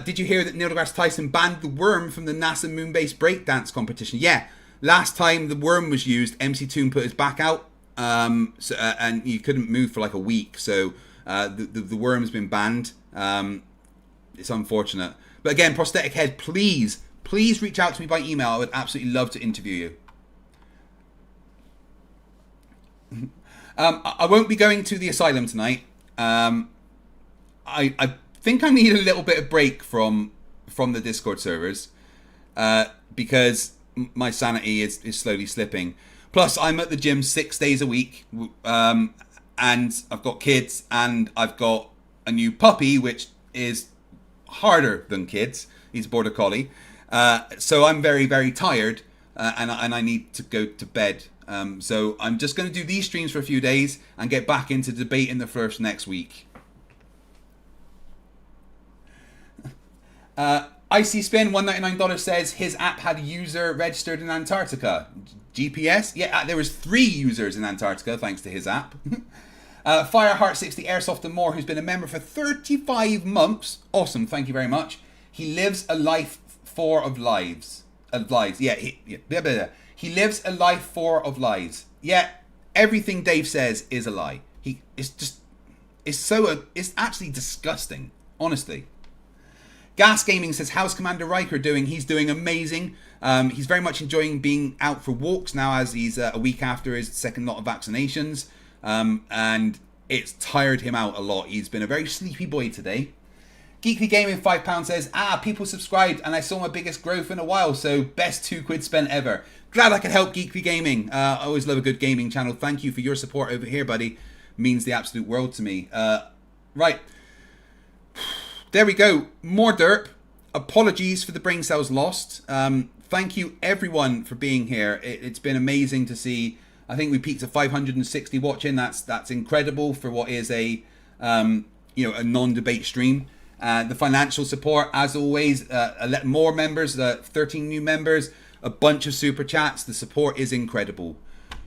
Did you hear that Neil deGrasse Tyson banned the worm from the NASA moon-based breakdance competition? Yeah. Last time the worm was used, MC Toon put his back out. And you couldn't move for like a week, so the worm's been banned. It's unfortunate, but again, Prosthetic Head, please reach out to me by email. I would absolutely love to interview you. I won't be going to the asylum tonight. I think I need a little bit of break from the Discord servers because my sanity is slowly slipping. Plus, I'm at the gym 6 days a week, and I've got kids, and I've got a new puppy, which is harder than kids. He's a border collie. So I'm very, very tired, and I need to go to bed. So I'm just going to do these streams for a few days and get back into debate in the Flerfs next week. Icy Spin $199 says his app had a user registered in Antarctica. GPS? Yeah, there was 3 users in Antarctica thanks to his app. Fireheart60 Airsoft and More, who's been a member for 35 months. Awesome, thank you very much. He lives a life 4 of lives. Yeah, he lives a life 4 of lies. Yeah, everything Dave says is a lie. It's actually disgusting, honestly. Gas Gaming says, how's Commander Riker doing? He's doing amazing. He's very much enjoying being out for walks now, as he's a week after his second lot of vaccinations. And it's tired him out a lot. He's been a very sleepy boy today. Geekly Gaming £5 says, people subscribed and I saw my biggest growth in a while, so best £2 spent ever. Glad I could help Geekly Gaming. I always love a good gaming channel. Thank you for your support over here, buddy. Means the absolute world to me. Right. There we go. More derp. Apologies for the brain cells lost. Thank you everyone for being here. It's been amazing to see. I think we peaked at 560 watching. That's incredible for what is a non-debate stream. The financial support, as always, more members, 13 new members, a bunch of super chats. The support is incredible.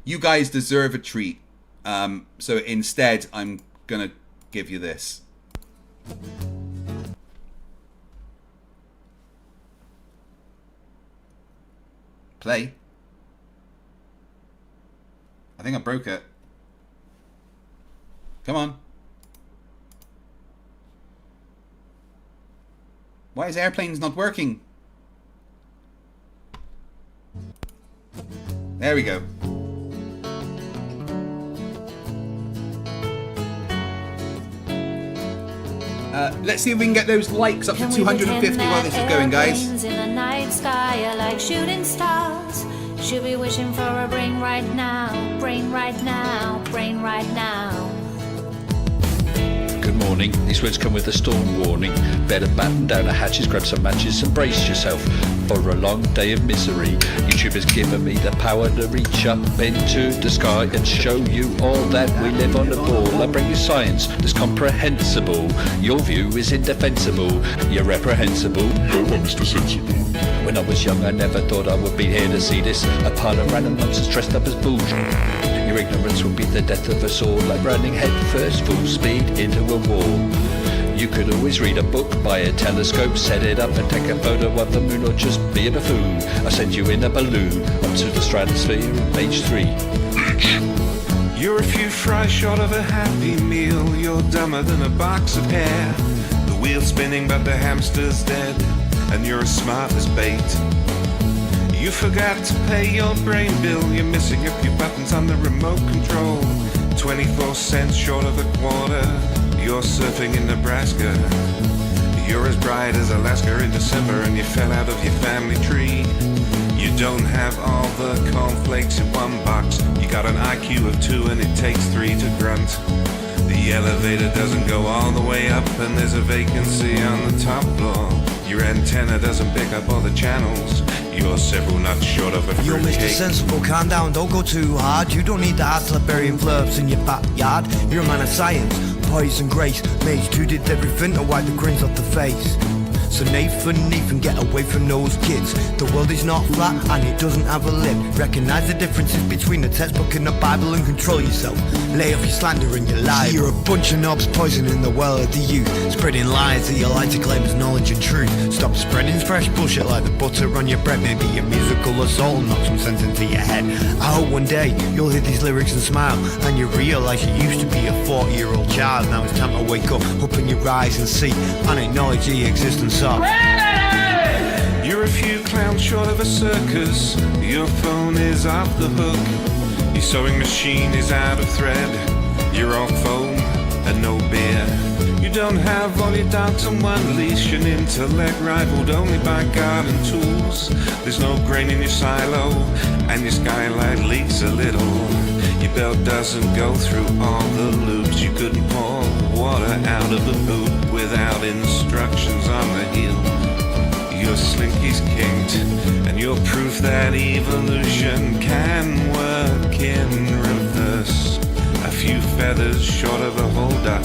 You guys deserve a treat. So instead, I'm gonna give you this. Play. I think I broke it. Come on. Why is airplanes not working? There we go. Let's see if we can get those likes up to 250 while this is going, guys. In the night sky are like shooting stars. Should be wishing for a brain right now, brain right now, brain right now. Good morning. These words come with a storm warning. Better batten down the hatches, grab some matches and brace yourself. for a long day of misery. YouTube has given me the power to reach up into the sky and show you all that we live on a ball. I bring you science that's comprehensible. Your view is indefensible. You're reprehensible. No one's too sensible. When I was young, I never thought I would be here to see this. A pile of random nonsense dressed up as booze. Your ignorance will be the death of us all, like running head first full speed into a wall. You could always read a book by a telescope, set it up and take a photo of the moon, or just be a buffoon. I send you in a balloon up to the stratosphere on page 3. You're a few fries short of a happy meal. You're dumber than a box of hair. The wheel's spinning but the hamster's dead, and you're as smart as bait. You forgot to pay your brain bill. You're missing a few buttons on the remote control. 24 cents short of a quarter. You're surfing in Nebraska. You're as bright as Alaska in December, and you fell out of your family tree. You don't have all the cornflakes in one box. You got an IQ of 2 and it takes 3 to grunt. The elevator doesn't go all the way up, and there's a vacancy on the top floor. Your antenna doesn't pick up all the channels. You're several nuts short of a You're Mr. fruitcake. Sensible, calm down, don't go too hard. You don't need the hard Siberian Flerfs in your backyard. You're a man of science, poise and grace. Mage 2 did everything to wipe the grins off the face. So Nathan, get away from those kids. The world is not flat and it doesn't have a lid. Recognize the differences between the textbook and the Bible and control yourself. Lay off your slander and your lies. You're a bunch of knobs poisoning the well of the youth, spreading lies that you like to claim as knowledge and truth. Stop spreading fresh bullshit like the butter on your bread. Maybe your musical assault will knock some sense into your head. I hope one day you'll hear these lyrics and smile, and you realize you used to be a 40-year-old child. Now it's time to wake up, open your eyes and see, and acknowledge the existence of. You're a few clowns short of a circus. Your phone is off the hook. Your sewing machine is out of thread. You're all foam and no beer. You don't have all your dogs on one leash. An intellect rivaled only by garden tools. There's no grain in your silo, and your skylight leaks a little. Your belt doesn't go through all the loops. You couldn't pour water out of a boot without instructions on the heel. Your slinky's kinked, and you're proof that evolution can work in reverse. A few feathers short of a whole duck,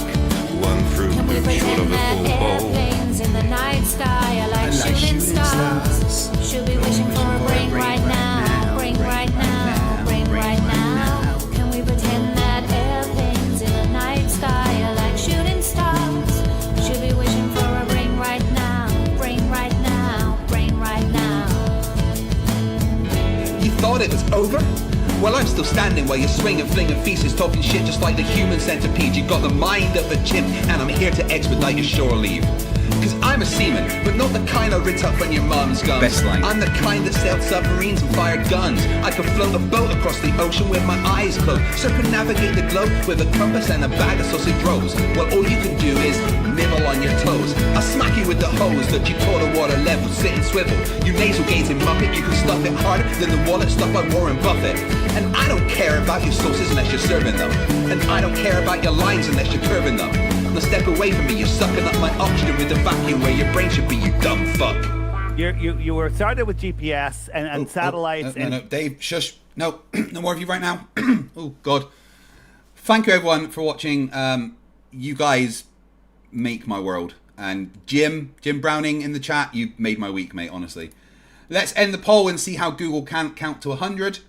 one fruit Can we loop short of pretend a that full bowl. airplanes in the night sky are like shooting stars? Should be wishing for a brain right now, brain right now, brain right now. Can we pretend that airplanes in the night sky are like shooting stars? Should be wishing for a brain right now, brain right now, brain right now. You thought it was over? Well, I'm still standing while you're swinging, flinging feces, talking shit just like the human centipede. You got the mind of a chimp, and I'm here to expedite your shore leave. Cause I'm a seaman, but not the kind I rit up on your mum's guns. Best line. I'm the kind that sailed submarines and fired guns. I could float a boat across the ocean with my eyes closed, circumnavigate the globe with a compass and a bag of sausage rolls. Well, all you can do is nibble on your toes. I'll smack you with the hose that you taught a water level, sit and swivel. You nasal gazing muppet, you can stuff it harder than the wallet stuffed by Warren Buffett. And I don't care about your sauces unless you're serving them. And I don't care about your lines unless you're curving them. Now step away from me, you're sucking up my oxygen with the vacuum where your brain should be, you dumb fuck. You were started with GPS and satellites. No, Dave, shush. No, no more of you right now. Oh, God. Thank you, everyone, for watching. You guys make my world. And Jim Browning in the chat, you made my week, mate, honestly. Let's end the poll and see how Google can count to 100.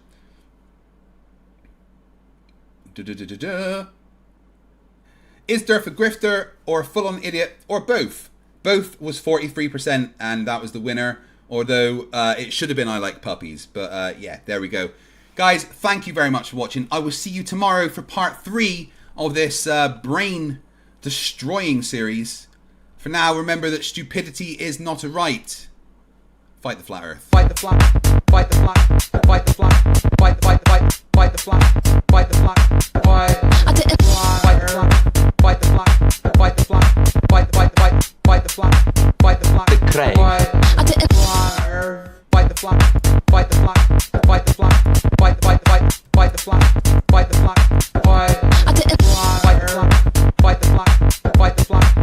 Is Durf a grifter or a full-on idiot or both? Both was 43% and that was the winner. Although it should have been I like puppies. But yeah, there we go. Guys, thank you very much for watching. I will see you tomorrow for part 3 of this brain-destroying series. For now, remember that stupidity is not a right. Fight the flat earth. Fight the flat. Fight the flat. Fight the flat. Fight the flat. Fight the flat. Fight the flat. Fight the flat. Fight the flat. Fight the flat. Fight the flat. Fight the flat. Fight the flat. Fight the flat. The cray. Fight the flat. Fight the flat. Fight the flat. Fight the flat. Fight the flat. Fight the flat. Fight the flat. Fight the flat. Fight the flat. Fight the flat.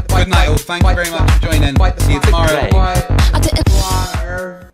Good night all. Thank you very much for joining. See you tomorrow. Earth